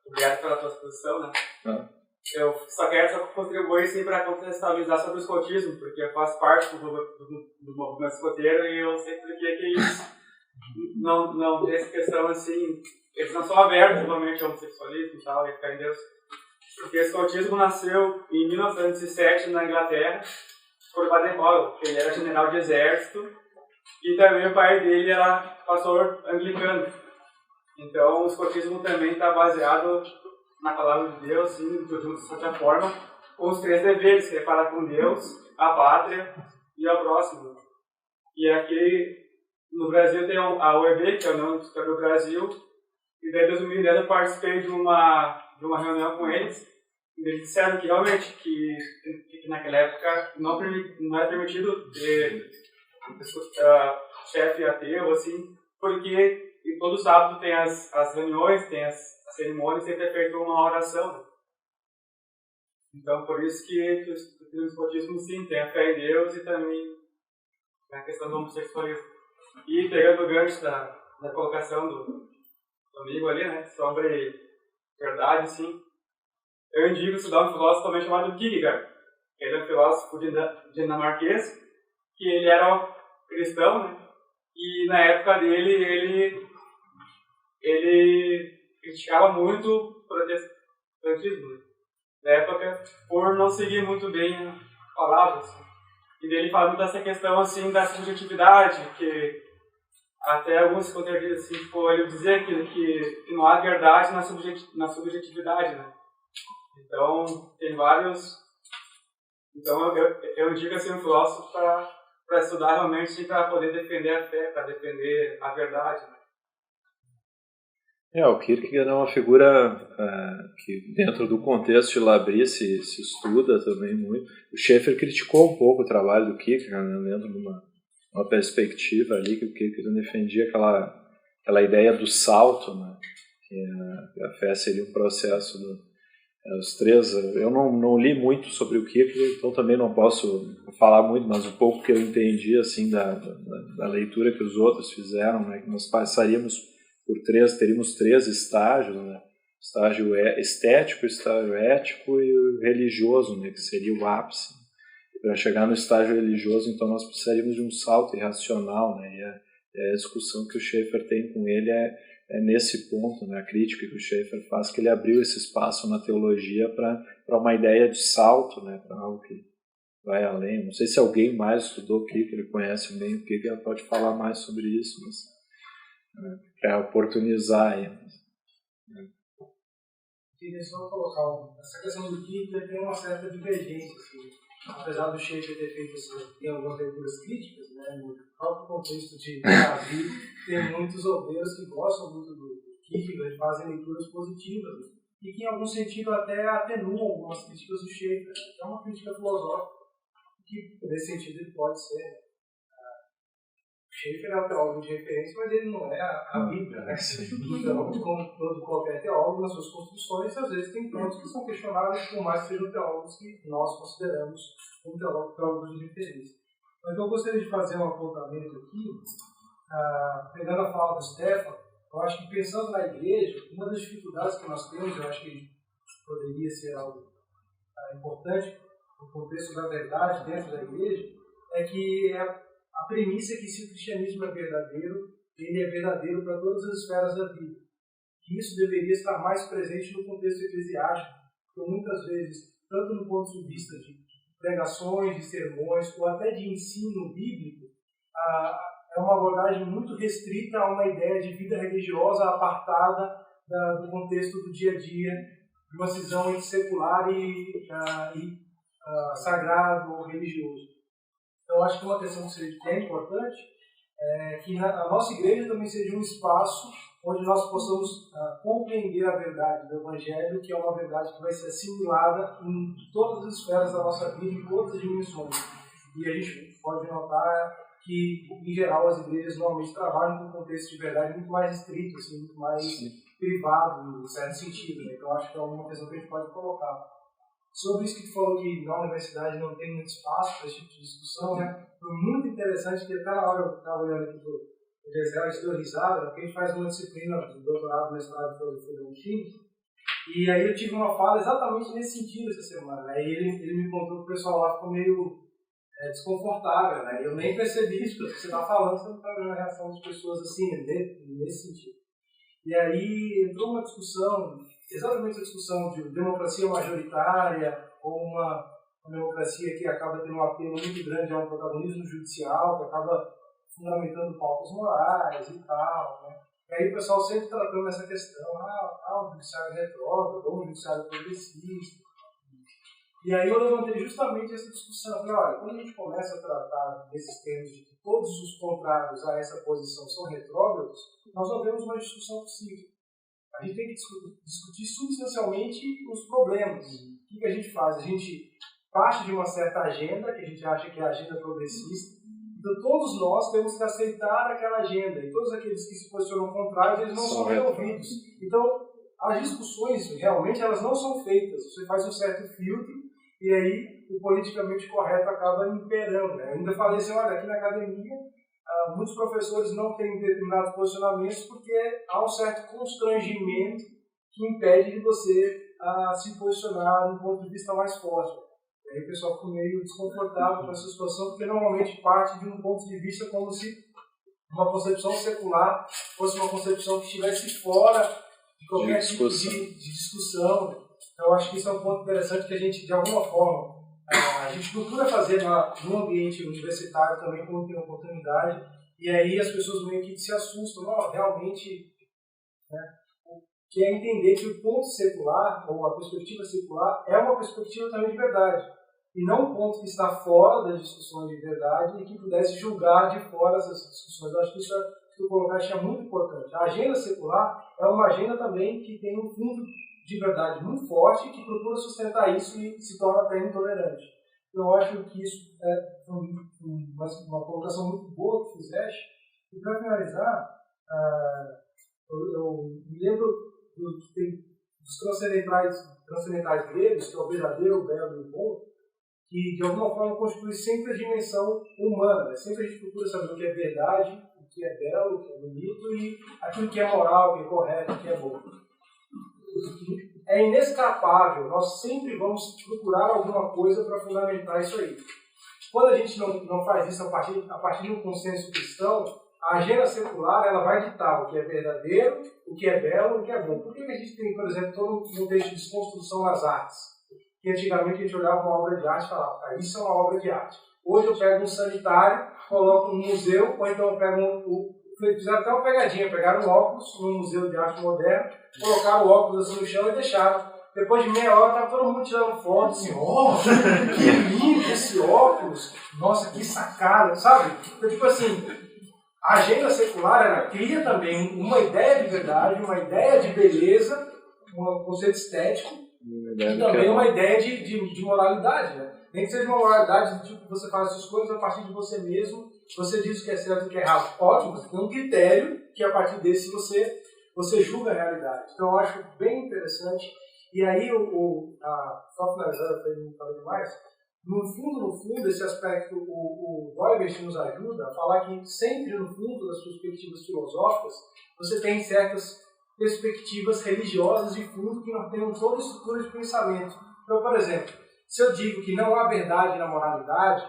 E: Obrigado pela tua exposição, né? Eu só quero contribuir sim, para contextualizar sobre o escotismo, porque eu faço parte do movimento escoteiro e eu sei que eles não tem essa questão assim, eles não são abertos totalmente ao homossexualismo e tal, e a fé em Deus. Porque o escotismo nasceu em 1907 na Inglaterra, por Baden-Powell, que ele era general de exército, e também o pai dele era pastor anglicano. Então, o escotismo também está baseado na palavra de Deus, sim, de certa forma, com os 3 deveres, que é falar com Deus, a pátria e ao próximo. E aqui no Brasil tem a UEB, que é a União dos Escritores do Brasil, e desde 2010 eu participei de uma reunião com eles, e eles disseram que realmente, que naquela época não era permitido ter chefe ateu, assim, porque e todo sábado tem as reuniões, tem as cerimônias, sempre é feita uma oração. Né? Então, por isso que o escotismo, sim, tem a fé em Deus e também a questão do homossexualismo. E pegando o gancho da colocação do amigo ali, né, sobre verdade, sim, eu indico estudar um filósofo também chamado Kierkegaard. Ele é um filósofo dinamarquês, que ele era cristão, né, e na época dele, ele criticava muito o protestantismo, né? Na época, por não seguir muito bem a palavra. Assim. E dele fala muito dessa questão assim, da subjetividade, que até alguns contradizem, assim, tipo, ele dizia que não há verdade na subjetividade, né? Então, tem vários... Então, eu digo assim, um filósofo para estudar realmente, para poder defender a fé, para defender a verdade, né?
A: O Kierkegaard é uma figura que dentro do contexto de Labrie se estuda também muito. O Schaeffer criticou um pouco o trabalho do Kierkegaard, né, dentro de uma perspectiva ali que o Kierkegaard defendia aquela ideia do salto, né, que a fé seria um processo os três. Eu não li muito sobre o Kierkegaard, então também não posso falar muito, mas o pouco que eu entendi assim da leitura que os outros fizeram, né, que nós passaríamos por teríamos três estágios, né, estágio estético, estágio ético e o religioso, né, que seria o ápice. Para chegar no estágio religioso, então nós precisaríamos de um salto irracional, né, e a discussão que o Schaeffer tem com ele é nesse ponto, né, a crítica que o Schaeffer faz, que ele abriu esse espaço na teologia para uma ideia de salto, né, para algo que vai além. Não sei se alguém mais estudou o que ele conhece bem, o que ele pode falar mais sobre isso, mas para oportunizar aí.
F: Queria só colocar essa questão do Kierkegaard tem uma certa divergência, assim, apesar do Schaeffer ter feito tem algumas leituras críticas, né, no próprio contexto de Davi, tem muitos obreiros que gostam muito do Kierkegaard, fazem leituras positivas, e que em algum sentido até atenuam algumas críticas do Schaeffer. É uma crítica filosófica que, nesse sentido, ele pode ser. O Schaeffer é um teólogo de referência, mas ele não é a Bíblia, né? Então, como todo qualquer teólogo, nas suas construções, às vezes tem pontos que são questionáveis, por mais que sejam teólogos que nós consideramos como teólogos de referência. Mas eu gostaria de fazer um apontamento aqui, pegando a fala do Stefan. Eu acho que pensando na igreja, uma das dificuldades que nós temos, eu acho que poderia ser algo importante no contexto da verdade dentro da igreja, é que a premissa é que se o cristianismo é verdadeiro, ele é verdadeiro para todas as esferas da vida. E isso deveria estar mais presente no contexto eclesiástico, porque muitas vezes, tanto no ponto de vista de pregações, de sermões, ou até de ensino bíblico, é uma abordagem muito restrita a uma ideia de vida religiosa apartada do contexto do dia a dia, de uma cisão entre secular e sagrado ou religioso. Então, acho que uma questão que é importante é que a nossa igreja também seja um espaço onde nós possamos compreender a verdade do Evangelho, que é uma verdade que vai ser assimilada em todas as esferas da nossa vida, em todas as dimensões. E a gente pode notar que, em geral, as igrejas normalmente trabalham num contexto de verdade muito mais estrito, assim, muito mais privado, em certo sentido. Né? Então, acho que é uma questão que a gente pode colocar. Sobre isso que tu falou, que na universidade não tem muito espaço para esse tipo de discussão, né? Foi muito interessante, que até na hora eu estava olhando aqui do Gesell, a gente deu risada, porque a gente faz uma disciplina de doutorado, mestrado de filosofia química, e aí eu tive uma fala exatamente nesse sentido essa semana. Aí ele me contou que o pessoal lá ficou meio desconfortável, né? Eu nem percebi isso, porque você está falando, você não está vendo a reação das pessoas assim, nesse sentido. E aí entrou uma discussão, exatamente a discussão de democracia majoritária ou uma democracia que acaba tendo um apelo muito grande a um protagonismo judicial, que acaba fundamentando pautas morais e tal, né? E aí o pessoal sempre tratando essa questão, o judiciário retrógrado, ou o judiciário progressista. E aí eu levantei justamente essa discussão. Falei, olha, quando a gente começa a tratar desses termos de que todos os contrários a essa posição são retrógrados, nós não temos uma discussão possível. A gente tem que discutir substancialmente os problemas. O que a gente faz? A gente parte de uma certa agenda, que a gente acha que é a agenda progressista. Então todos nós temos que aceitar aquela agenda. E todos aqueles que se posicionam contrários, eles não são resolvidos. Então, as discussões, realmente, elas não são feitas. Você faz um certo filtro, e aí o politicamente correto acaba imperando. Né? Eu ainda falei assim, olha, aqui na academia, muitos professores não têm determinados posicionamentos porque há um certo constrangimento que impede de você se posicionar num ponto de vista mais forte. E aí o pessoal ficou meio desconfortável com essa situação, porque normalmente parte de um ponto de vista como se uma concepção secular fosse uma concepção que estivesse fora de qualquer tipo de discussão. Então, eu acho que isso é um ponto interessante que a gente, de alguma forma, a gente procura fazer no ambiente universitário também, quando tem oportunidade, e aí as pessoas meio que se assustam, realmente, né, que é entender que o ponto secular, ou a perspectiva secular, é uma perspectiva também de verdade, e não um ponto que está fora das discussões de verdade e que pudesse julgar de fora essas discussões. Eu acho que isso que tu colocaste é muito importante. A agenda secular é uma agenda também que tem um fundo de verdade muito forte, que procura sustentar isso e se torna até intolerante. Eu acho que isso é uma colocação muito boa que fizeste. E para finalizar, eu me lembro dos transcendentais gregos, que é o verdadeiro, o belo e o bom, que de alguma forma constitui sempre a dimensão humana, né? Sempre a gente procura saber o que é verdade, o que é belo, o que é bonito e aquilo que é moral, o que é correto, o que é bom. É inescapável, nós sempre vamos procurar alguma coisa para fundamentar isso aí. Quando a gente não faz isso a partir de um consenso cristão, a agenda secular ela vai ditar o que é verdadeiro, o que é belo, o que é bom. Por que a gente tem, por exemplo, todo um texto de desconstrução nas artes? Que antigamente a gente olhava uma obra de arte e falava, isso é uma obra de arte. Hoje eu pego um sanitário, coloco no museu, ou então eu pego fizeram até uma pegadinha, pegaram um óculos no Museu de Arte Moderna, colocaram o óculos assim no chão e deixaram. Depois de meia hora, estava todo mundo tirando foto, assim, que lindo esse óculos, nossa, que sacada, sabe? Então, tipo assim, a agenda secular, ela cria também uma ideia de verdade, uma ideia de beleza, um conceito estético, e também uma ideia de moralidade, né? Nem que seja uma moralidade de tipo, você faz as coisas a partir de você mesmo, você diz o que é certo e o que é errado. Ótimo, você tem um critério que a partir desse você julga a realidade. Então eu acho bem interessante. E aí, só finalizando, para não falar demais, no fundo, esse aspecto, o Doivert nos ajuda a falar que sempre, no fundo das perspectivas filosóficas, você tem certas perspectivas religiosas de fundo que não têm toda a estrutura de pensamento. Então, por exemplo, se eu digo que não há verdade na moralidade,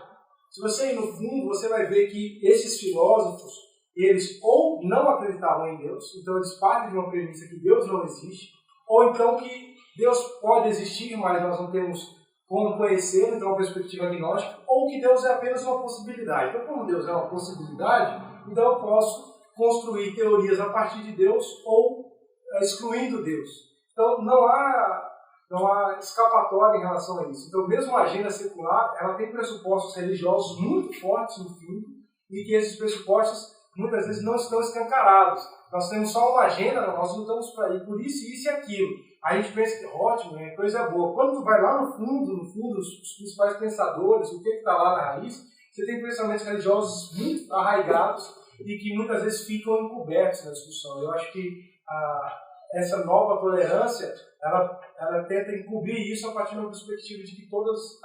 F: se você ir no fundo, você vai ver que esses filósofos, eles ou não acreditavam em Deus, então eles partem de uma premissa que Deus não existe, ou então que Deus pode existir, mas nós não temos como conhecê-lo, então uma perspectiva agnóstica, ou que Deus é apenas uma possibilidade. Então, como Deus é uma possibilidade, então eu posso construir teorias a partir de Deus ou excluindo Deus. Então, não há escapatória em relação a isso. Então, mesmo a agenda secular, ela tem pressupostos religiosos muito fortes no fundo, e que esses pressupostos muitas vezes não estão escancarados. Nós temos só uma agenda, nós lutamos para ir por isso, isso e aquilo. Aí a gente pensa que ótimo, é coisa boa. Quando tu vai lá no fundo, os principais pensadores, o que está lá na raiz, você tem pensamentos religiosos muito arraigados e que muitas vezes ficam encobertos na discussão. Eu acho que essa nova tolerância, ela tenta encobrir isso a partir de uma perspectiva de que todos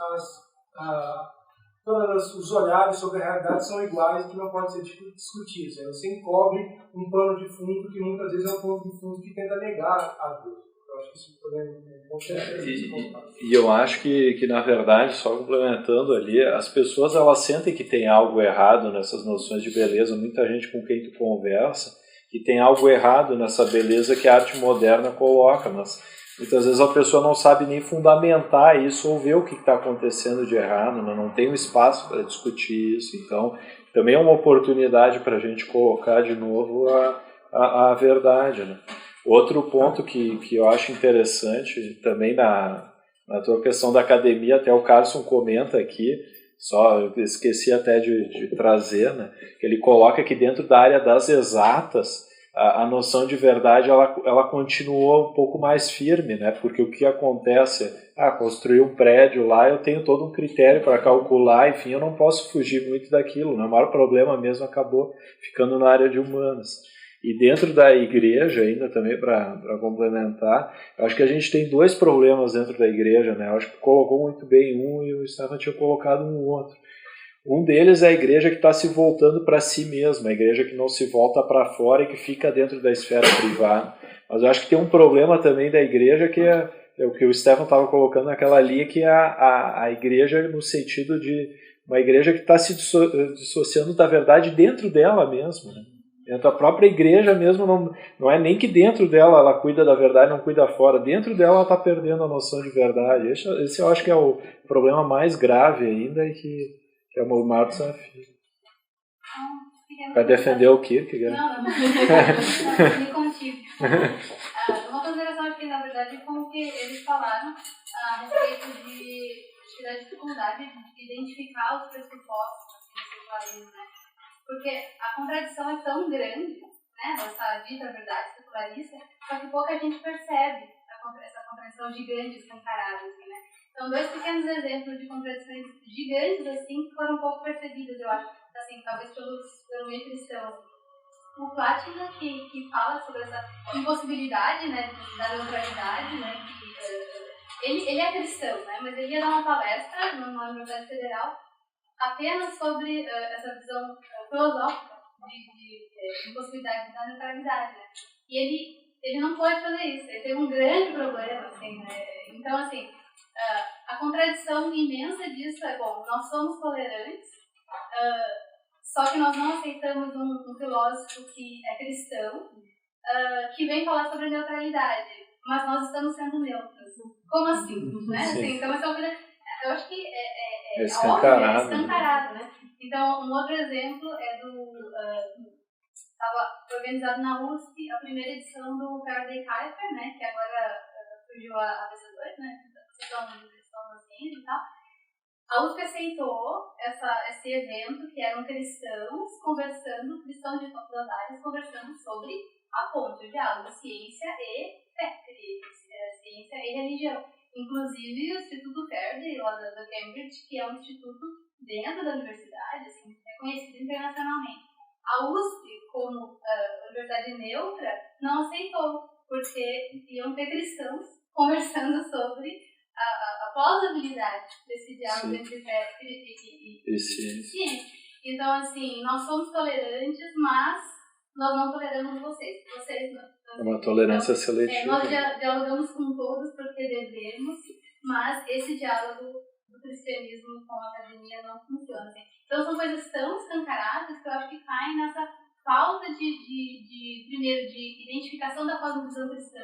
F: os olhares sobre a realidade são iguais e que não podem ser discutidos. Aí você encobre um pano de fundo que muitas vezes é um pano de fundo que tenta negar a Deus. Eu acho que isso
A: E eu acho que, na verdade, só complementando ali, as pessoas elas sentem que tem algo errado nessas noções de beleza. Muita gente com quem tu conversa, que tem algo errado nessa beleza que a arte moderna coloca, mas muitas vezes a pessoa não sabe nem fundamentar isso ou ver o que está acontecendo de errado, não tem um espaço para discutir isso. Então, também é uma oportunidade para a gente colocar de novo a verdade, né? Outro ponto que eu acho interessante também na tua questão da academia, até o Carlson comenta aqui, só eu esqueci até de trazer, né, que ele coloca que dentro da área das exatas a noção de verdade ela continua um pouco mais firme, né, porque o que acontece construir um prédio lá, eu tenho todo um critério para calcular, enfim, eu não posso fugir muito daquilo, né, o maior problema mesmo acabou ficando na área de humanas. E dentro da igreja, ainda também para complementar, eu acho que a gente tem dois problemas dentro da igreja, né? Eu acho que colocou muito bem um e o Stefan tinha colocado um outro. Um deles é a igreja que está se voltando para si mesma, a igreja que não se volta para fora e que fica dentro da esfera privada. Mas eu acho que tem um problema também da igreja que é o que o Stefan estava colocando naquela linha, que é a igreja no sentido de uma igreja que está se dissociando da verdade dentro dela mesma, né? Dentro da própria igreja mesmo, não é nem que dentro dela ela cuida da verdade, não cuida fora. Dentro dela ela está perdendo a noção de verdade. Esse eu acho que é o problema mais grave ainda e que é o maior desafio. Vai defender o Kierkegaard?
G: Não, me contigo. Uma consideração aqui, na verdade, como que eles falaram a respeito da dificuldade de identificar os pressupostos do secularismo, né? Porque a contradição é tão grande, né, dessa dita verdade secularista, só que pouca gente percebe essa contradição gigante escancarada, assim, né? Então, dois pequenos exemplos de contradições gigantes, assim, que foram pouco percebidas, eu acho, assim, talvez pelo meio cristão. Assim. o Platina que fala sobre essa impossibilidade, né, da neutralidade, né, que ele é cristão, né, mas ele ia dar uma palestra numa Universidade Federal apenas sobre essa visão filosófica de impossibilidade da neutralidade, né, e ele não pode fazer isso, ele teve um grande problema, assim, né, então, assim, a contradição imensa disso é, bom, nós somos tolerantes, só que nós não aceitamos um filósofo que é cristão, que vem falar sobre neutralidade, mas nós estamos sendo neutros. Como assim? Né? Assim, então, essa é uma coisa, eu acho que é escancarado, né? Então, um outro exemplo é estava organizado na USP a primeira edição do Faraday Kuiper, né? Que agora surgiu a BC2, né? Estão nas ciências e tal. A USP aceitou esse evento, que eram cristãos cristãos de todas as áreas, conversando sobre a ponte, o diálogo, ciência e fé, ciência e religião. Inclusive o Instituto Verde, lá da Cambridge, que é um instituto dentro da universidade, assim, reconhecido internacionalmente. A USP, como universidade neutra, não aceitou, porque iam ter cristãos conversando sobre a plausibilidade desse diálogo entre fé e ciência. Então, assim, nós somos tolerantes, mas nós não toleramos vocês. Vocês não.
A: É uma tolerância seletiva.
G: Nós dialogamos com todos porque devemos, mas esse diálogo do cristianismo com a academia não funciona. Assim. Então, são coisas tão escancaradas que eu acho que caem nessa falta primeiro, de identificação da cosmovisão cristã,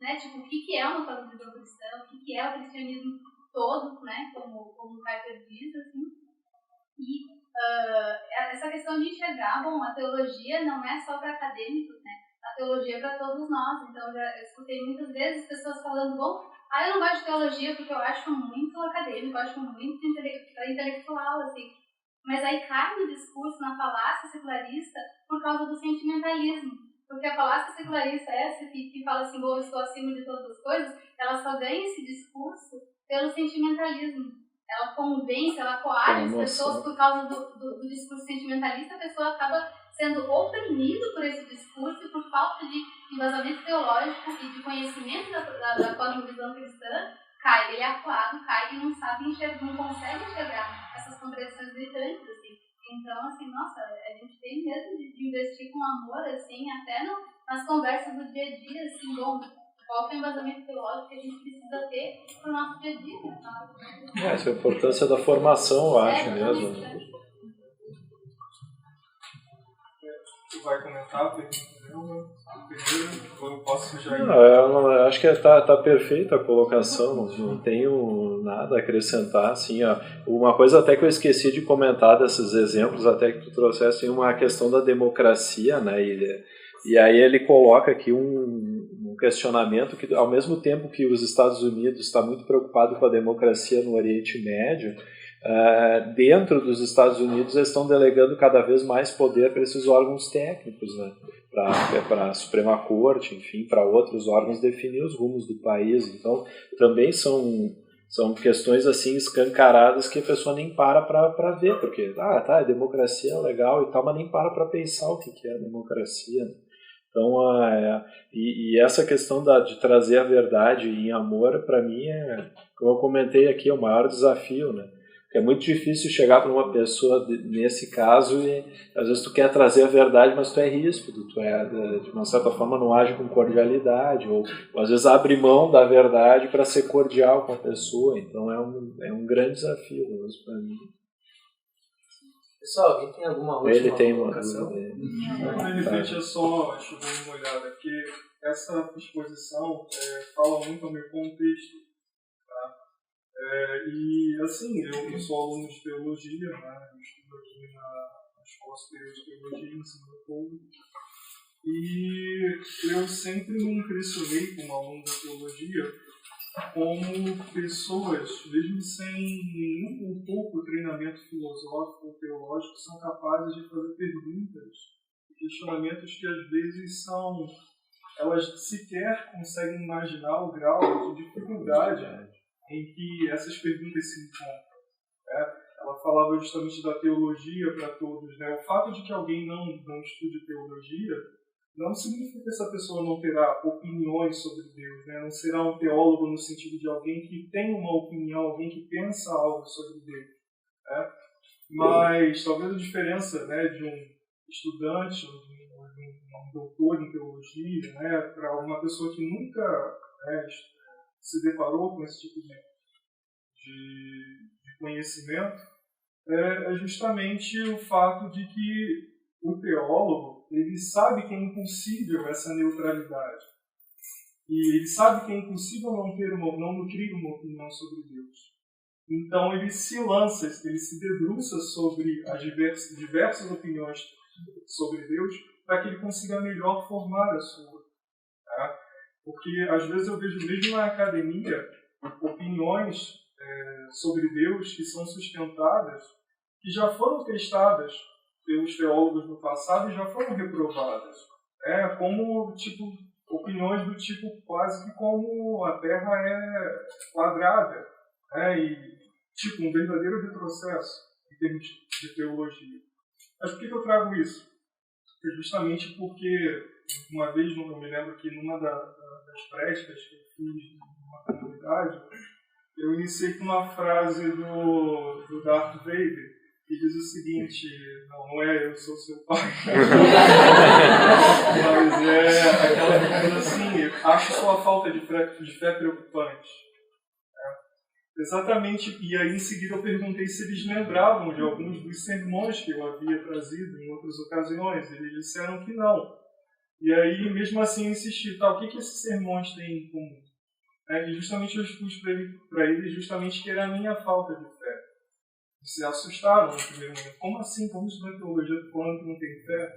G: né? Tipo, o que é uma cosmovisão cristã, o que é o cristianismo todo, né? Como o Kuiper diz, assim. E essa questão de enxergar, bom, a teologia não é só para acadêmicos, né? A teologia é para todos nós. Então, eu escutei muitas vezes pessoas falando, bom, eu não gosto de teologia porque eu acho muito acadêmico, eu acho muito intelectual, assim. Mas aí cai no discurso, na falácia secularista, por causa do sentimentalismo. Porque a falácia secularista é essa que fala assim, bom, eu estou acima de todas as coisas, ela só ganha esse discurso pelo sentimentalismo. Ela convence, ela coage as pessoas por causa do discurso sentimentalista, a pessoa acaba sendo oprimida por esse discurso e por falta de embasamento teológico e de conhecimento da cosmovisão cristã, ele é acuado, e não sabe enxergar, não consegue enxergar essas contradições gritantes, assim. Então, assim, nossa, a gente tem mesmo de investir com amor, assim, até nas conversas do dia a dia, assim, bom, qual que é o embasamento teológico que a gente precisa ter para o nosso dia a dia, né?
A: Essa é a importância da formação, eu acho mesmo.
E: Tu vai comentar, eu posso já ir?
A: Eu acho que tá perfeita a colocação, não tenho nada a acrescentar. Assim, ó. Uma coisa até que eu esqueci de comentar desses exemplos, até que tu trouxesse, uma questão da democracia, né? E aí ele coloca aqui um questionamento que, ao mesmo tempo que os Estados Unidos está muito preocupado com a democracia no Oriente Médio, dentro dos Estados Unidos eles estão delegando cada vez mais poder para esses órgãos técnicos, né? Para a Suprema Corte, enfim, para outros órgãos definir os rumos do país. Então, também são questões assim escancaradas que a pessoa nem para ver, porque a democracia é legal e tal, mas nem para pensar o que é a democracia. Então, e essa questão de trazer a verdade em amor, para mim, como eu comentei aqui, é o maior desafio, né? É muito difícil chegar para uma pessoa nesse caso e às vezes tu quer trazer a verdade, mas tu é ríspido, de uma certa forma não age com cordialidade, ou às vezes abre mão da verdade para ser cordial com a pessoa. Então é um grande desafio mesmo para mim.
B: Pessoal, alguém tem alguma última
A: Ele tem uma
B: colocação?
E: De repente eu só dar uma olhada, porque essa exposição fala muito ao meu contexto. E assim, eu sou aluno de teologia, né? Eu estudo aqui na Escola Superior de Teologia, no Ensino Público, e eu sempre me impressionei como aluno da teologia, como pessoas, mesmo sem nenhum ou pouco treinamento filosófico ou teológico, são capazes de fazer perguntas, questionamentos que às vezes elas sequer conseguem imaginar o grau de dificuldade em que essas perguntas se encontram. Ela
H: falava justamente da teologia para todos, né? O fato de que alguém não estude teologia não significa que essa pessoa não terá opiniões sobre Deus, né? Não será um teólogo no sentido de alguém que tem uma opinião, alguém que pensa algo sobre Deus, né? Mas talvez a diferença, né, de um estudante, ou de um doutor em teologia, né, para uma pessoa que nunca, né, se deparou com esse tipo de conhecimento, é justamente o fato de que o teólogo, ele sabe que é impossível essa neutralidade. E ele sabe que é impossível não nutrir uma opinião sobre Deus. Então ele se lança, ele se debruça sobre as diversas opiniões sobre Deus para que ele consiga melhor formar a sua. Tá? Porque às vezes eu vejo mesmo na academia opiniões sobre Deus que são sustentadas, que já foram testadas pelos teólogos no passado e já foram reprovadas. Como opiniões do tipo quase que como a Terra é quadrada, e um verdadeiro retrocesso em termos de teologia. Mas por que eu trago isso? Justamente porque uma vez, eu me lembro que numa das prédicas que eu fiz numa comunidade, eu iniciei com uma frase do Darth Vader, que diz o seguinte: não é eu sou seu pai, mas é aquela coisa assim, acho sua falta de fé preocupante. Exatamente, e aí em seguida eu perguntei se eles lembravam de alguns dos sermões que eu havia trazido em outras ocasiões. Eles disseram que não. E aí, mesmo assim, eu insisti, o que esses sermões têm em comum? E justamente eu expus para eles justamente que era a minha falta de fé. Eles se assustaram no primeiro momento. Como assim? Como estudar teologia falando que não tem fé?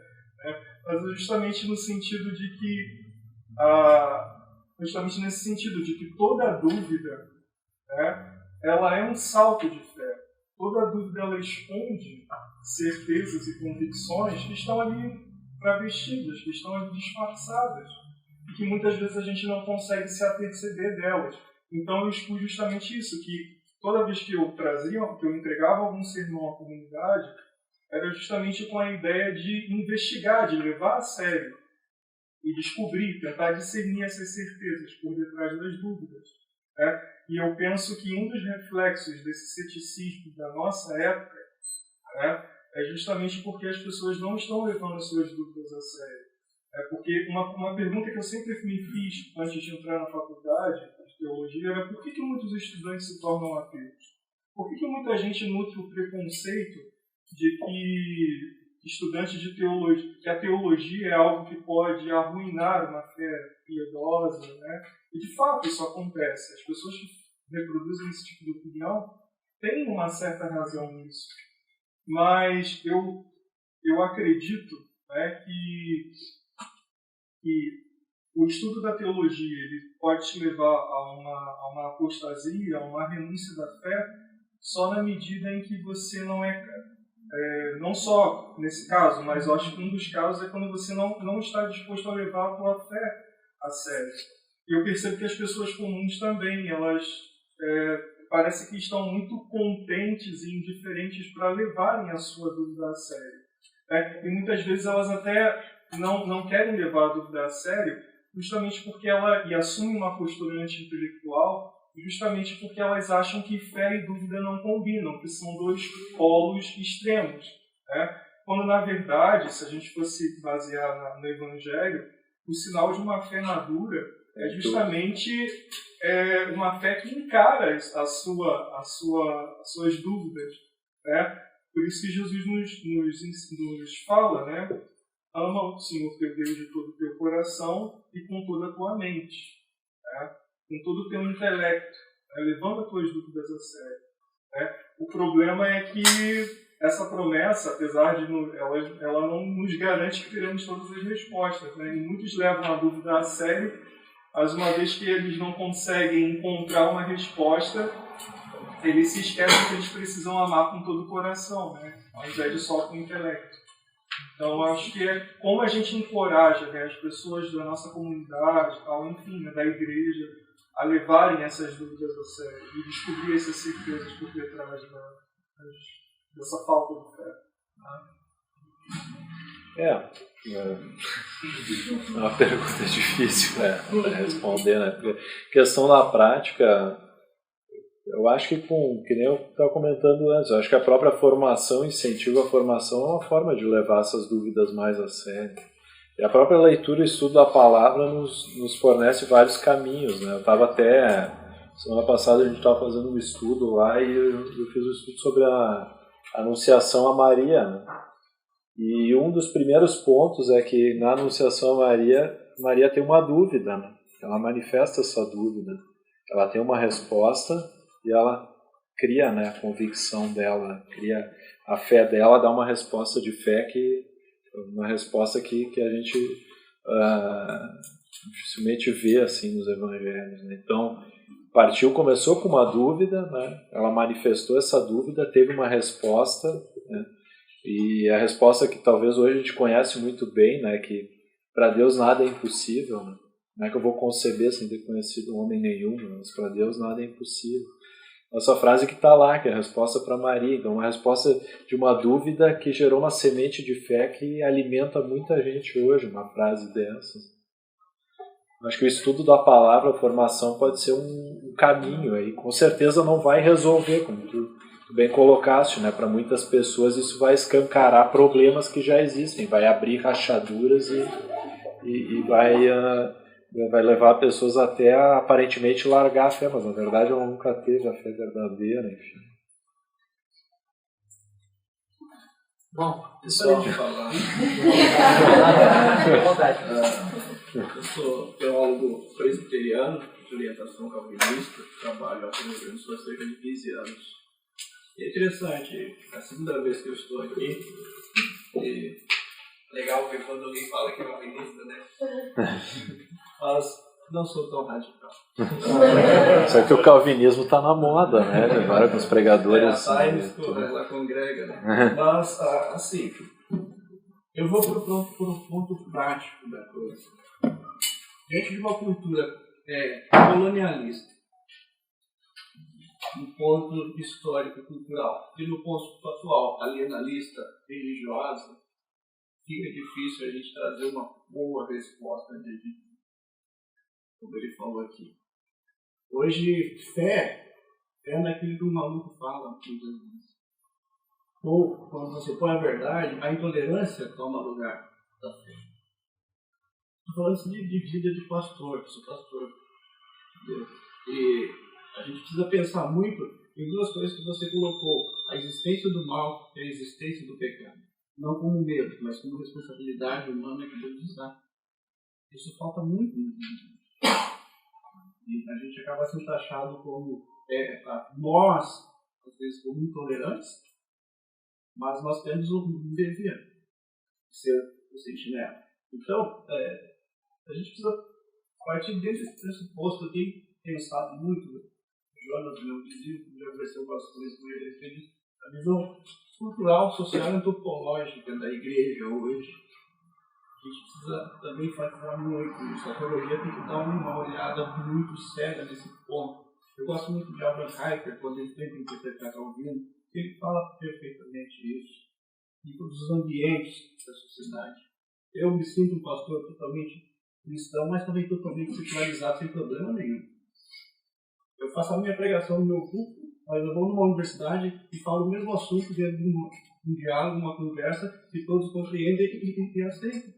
H: Mas justamente no sentido de que, justamente nesse sentido de que toda dúvida, ela é um salto de fé. Toda dúvida ela esconde certezas e convicções que estão ali travestidas, que estão ali disfarçadas, e que muitas vezes a gente não consegue se aperceber delas. Então eu expus justamente isso, que toda vez que eu entregava algum sermão à comunidade, era justamente com a ideia de investigar, de levar a sério e descobrir, tentar discernir essas certezas por detrás das dúvidas. E eu penso que um dos reflexos desse ceticismo da nossa época é justamente porque as pessoas não estão levando as suas dúvidas a sério. Porque uma pergunta que eu sempre me fiz antes de entrar na faculdade de teologia era por que muitos estudantes se tornam ateus? Por que muita gente nutre o preconceito de que estudantes de teologia, que a teologia é algo que pode arruinar uma fé piedosa, E de fato isso acontece. As pessoas que reproduzem esse tipo de opinião têm uma certa razão nisso. Mas eu acredito que o estudo da teologia ele pode te levar a uma apostasia, a uma renúncia da fé, só na medida em que você não só nesse caso, mas eu acho que um dos casos é quando você não está disposto a levar a tua fé a sério. E eu percebo que as pessoas comuns também, elas parece que estão muito contentes e indiferentes para levarem a sua dúvida a sério. E muitas vezes elas até não querem levar a dúvida a sério, justamente porque e assumem uma postura anti-intelectual, justamente porque elas acham que fé e dúvida não combinam, que são dois polos extremos. Quando, na verdade, se a gente fosse basear no Evangelho, o sinal de uma fé madura é justamente uma fé que encara as suas dúvidas. Por isso que Jesus nos fala, ama o Senhor teu Deus de todo o teu coração e com toda a tua mente, com todo o teu intelecto, levando as tuas dúvidas a sério. O problema é que essa promessa, apesar de ela não nos garante que teremos todas as respostas, e muitos levam a dúvida a sério, mas uma vez que eles não conseguem encontrar uma resposta, eles se esquecem que eles precisam amar com todo o coração, ao invés de só com o intelecto. Então, acho que é como a gente encoraja as pessoas da nossa comunidade, enfim, da igreja, a levarem essas dúvidas a sério e descobrir essas certezas por detrás
F: dessa falta de fé.
A: É uma pergunta difícil para responder, né? Porque a questão da prática, eu acho que nem eu estava comentando antes, eu acho que a própria formação, incentivo à formação, é uma forma de levar essas dúvidas mais a sério. E a própria leitura e estudo da palavra nos fornece vários caminhos, né? Eu estava até, semana passada a gente estava fazendo um estudo lá e eu fiz um estudo sobre a anunciação a Maria, né? E um dos primeiros pontos é que na anunciação a Maria tem uma dúvida, né? Ela manifesta essa dúvida, ela tem uma resposta e ela cria, né, a convicção dela, cria a fé dela, dá uma resposta de fé uma resposta que a gente dificilmente vê assim nos evangelhos, né? Então começou com uma dúvida, né? Ela manifestou essa dúvida, teve uma resposta, né? E a resposta que talvez hoje a gente conhece muito bem, né, que para Deus nada é impossível, né? Não é que eu vou conceber sem ter conhecido homem nenhum, mas para Deus nada é impossível. Essa frase que está lá, que é a resposta para Maria, então uma resposta de uma dúvida que gerou uma semente de fé que alimenta muita gente hoje, uma frase dessa. Acho que o estudo da palavra, a formação, pode ser um caminho aí. Com certeza não vai resolver, como tu bem colocaste, né? Para muitas pessoas isso vai escancarar problemas que já existem, vai abrir rachaduras e vai levar pessoas até a aparentemente largar a fé, mas na verdade ela nunca teve a fé verdadeira, enfim.
B: Bom,
C: pessoal, falar. Eu sou teólogo presbiteriano de orientação calvinista, trabalho aqui no Rio Grande do Sul há cerca de 15 anos. É interessante, a segunda vez que eu estou aqui, e legal ver quando alguém fala que é calvinista, né? Mas não sou tão radical.
A: Só que o calvinismo está na moda, né? Agora com os pregadores.
C: Ela congrega, né? Mas, assim, eu vou por um ponto prático da coisa. Diante de uma cultura colonialista, no ponto histórico e cultural, e no ponto atual, alienalista, religiosa, fica difícil a gente trazer uma boa resposta como ele falou aqui. Hoje, fé é naquilo que o maluco fala muitas vezes. Ou, quando você põe a verdade, a intolerância toma lugar da fé. Estou falando de vida de pastor, sou pastor. Entendeu? E a gente precisa pensar muito em duas coisas que você colocou: a existência do mal e a existência do pecado. Não como medo, mas como responsabilidade humana que Deus nos dá. Isso falta muito no mundo. E a gente acaba sendo taxado como nós, às vezes, como intolerantes, mas nós temos um dever de ser o sentinela. Então, a gente precisa partir desse pressuposto. Eu tenho pensado muito. Jonas, meu vizinho, já conversei algumas coisas com ele, tem a visão cultural, social e antropológica da igreja hoje. A gente precisa também enfatizar muito isso. A teologia tem que dar uma olhada muito séria nesse ponto. Eu gosto muito de Abraham Kuyper, quando ele tenta interpretar Calvino, ele fala perfeitamente isso. E todos os ambientes da sociedade. Eu me sinto um pastor totalmente cristão, mas também totalmente secularizado, sem problema nenhum. Eu faço a minha pregação no meu culto, mas eu vou numa universidade e falo o mesmo assunto dentro de um diálogo, uma conversa, que todos compreendem e aceitam.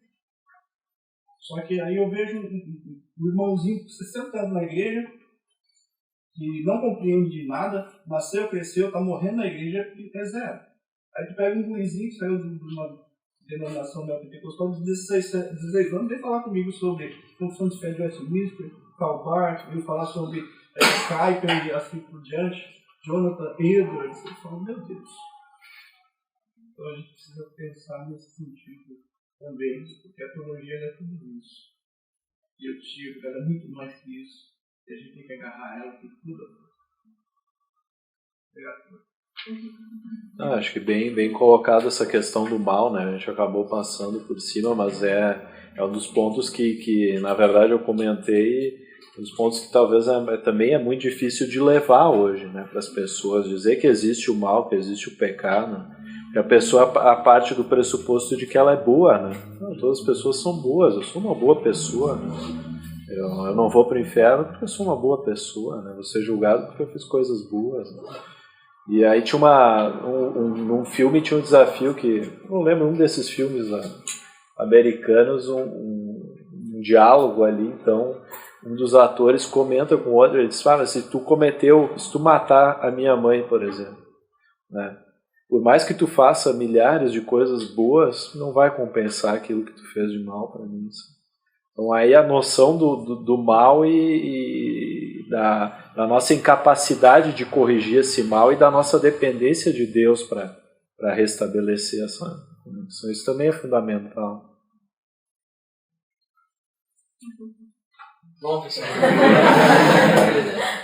C: Só que aí eu vejo um irmãozinho de 60 anos na igreja, que não compreende nada, nasceu, cresceu, está morrendo na igreja e é zero. Aí tu pega um gurizinho que saiu de uma denominação neopentecostal de 16 anos, vem falar comigo sobre Confissão de Fé de Westminster, Karl Barth, veio falar sobre Kuyper e assim por diante, Jonathan Edwards. Eu falo, meu Deus. Então a gente precisa pensar nesse sentido também, porque a teologia é tudo isso. E eu digo, ela é muito mais que isso. E a gente tem que agarrar ela com tudo. Obrigado.
A: Acho que bem colocado essa questão do mal, né? A gente acabou passando por cima, mas é um dos pontos que na verdade eu comentei. Os pontos que talvez também é muito difícil de levar hoje, né, para as pessoas, dizer que existe o mal, que existe o pecado, né? Que a pessoa a parte do pressuposto de que ela é boa, né? Não, todas as pessoas são boas, eu sou uma boa pessoa, né? Eu não vou para o inferno porque eu sou uma boa pessoa, né? Vou ser julgado porque eu fiz coisas boas, né? E aí tinha num filme tinha um desafio que, não lembro, um desses filmes americanos, um diálogo ali, então um dos atores comenta com o outro, ele diz, fala, se tu matar a minha mãe, por exemplo, né? Por mais que tu faça milhares de coisas boas, não vai compensar aquilo que tu fez de mal para mim. Então aí a noção do mal e da nossa incapacidade de corrigir esse mal e da nossa dependência de Deus para restabelecer essa conexão, isso também é fundamental.
B: Bom, pessoal,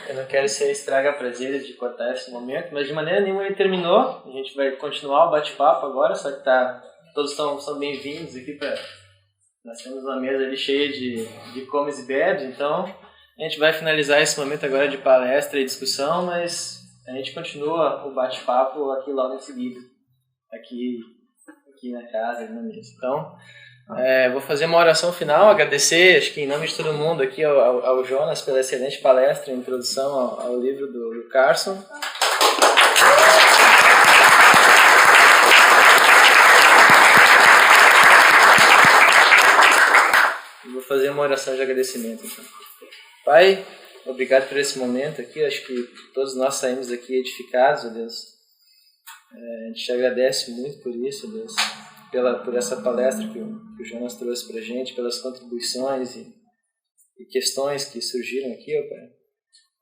B: eu não quero ser estraga-prazeres de cortar esse momento, mas de maneira nenhuma ele terminou. A gente vai continuar o bate-papo agora, só que todos são bem-vindos aqui para... Nós temos uma mesa ali cheia de comes e bebes, então a gente vai finalizar esse momento agora de palestra e discussão, mas a gente continua o bate-papo aqui logo em seguida, aqui na casa, na mesa. Então... vou fazer uma oração final, agradecer, acho que em nome de todo mundo aqui ao Jonas pela excelente palestra e introdução ao livro do Carson. Vou fazer uma oração de agradecimento. Então. Pai, obrigado por esse momento aqui, acho que todos nós saímos daqui edificados, ó Deus. A gente te agradece muito por isso, ó Deus. Por essa palestra que o Jonas trouxe para a gente, pelas contribuições e questões que surgiram aqui, ó Pai.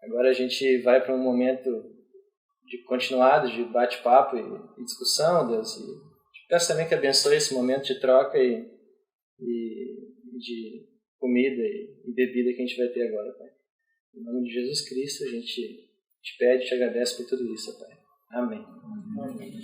B: Agora a gente vai para um momento de continuado, de bate-papo e discussão, Deus. E peço também que abençoe esse momento de troca e de comida e bebida que a gente vai ter agora, Pai. Em nome de Jesus Cristo, a gente te pede e te agradece por tudo isso, Pai. Amém. Amém.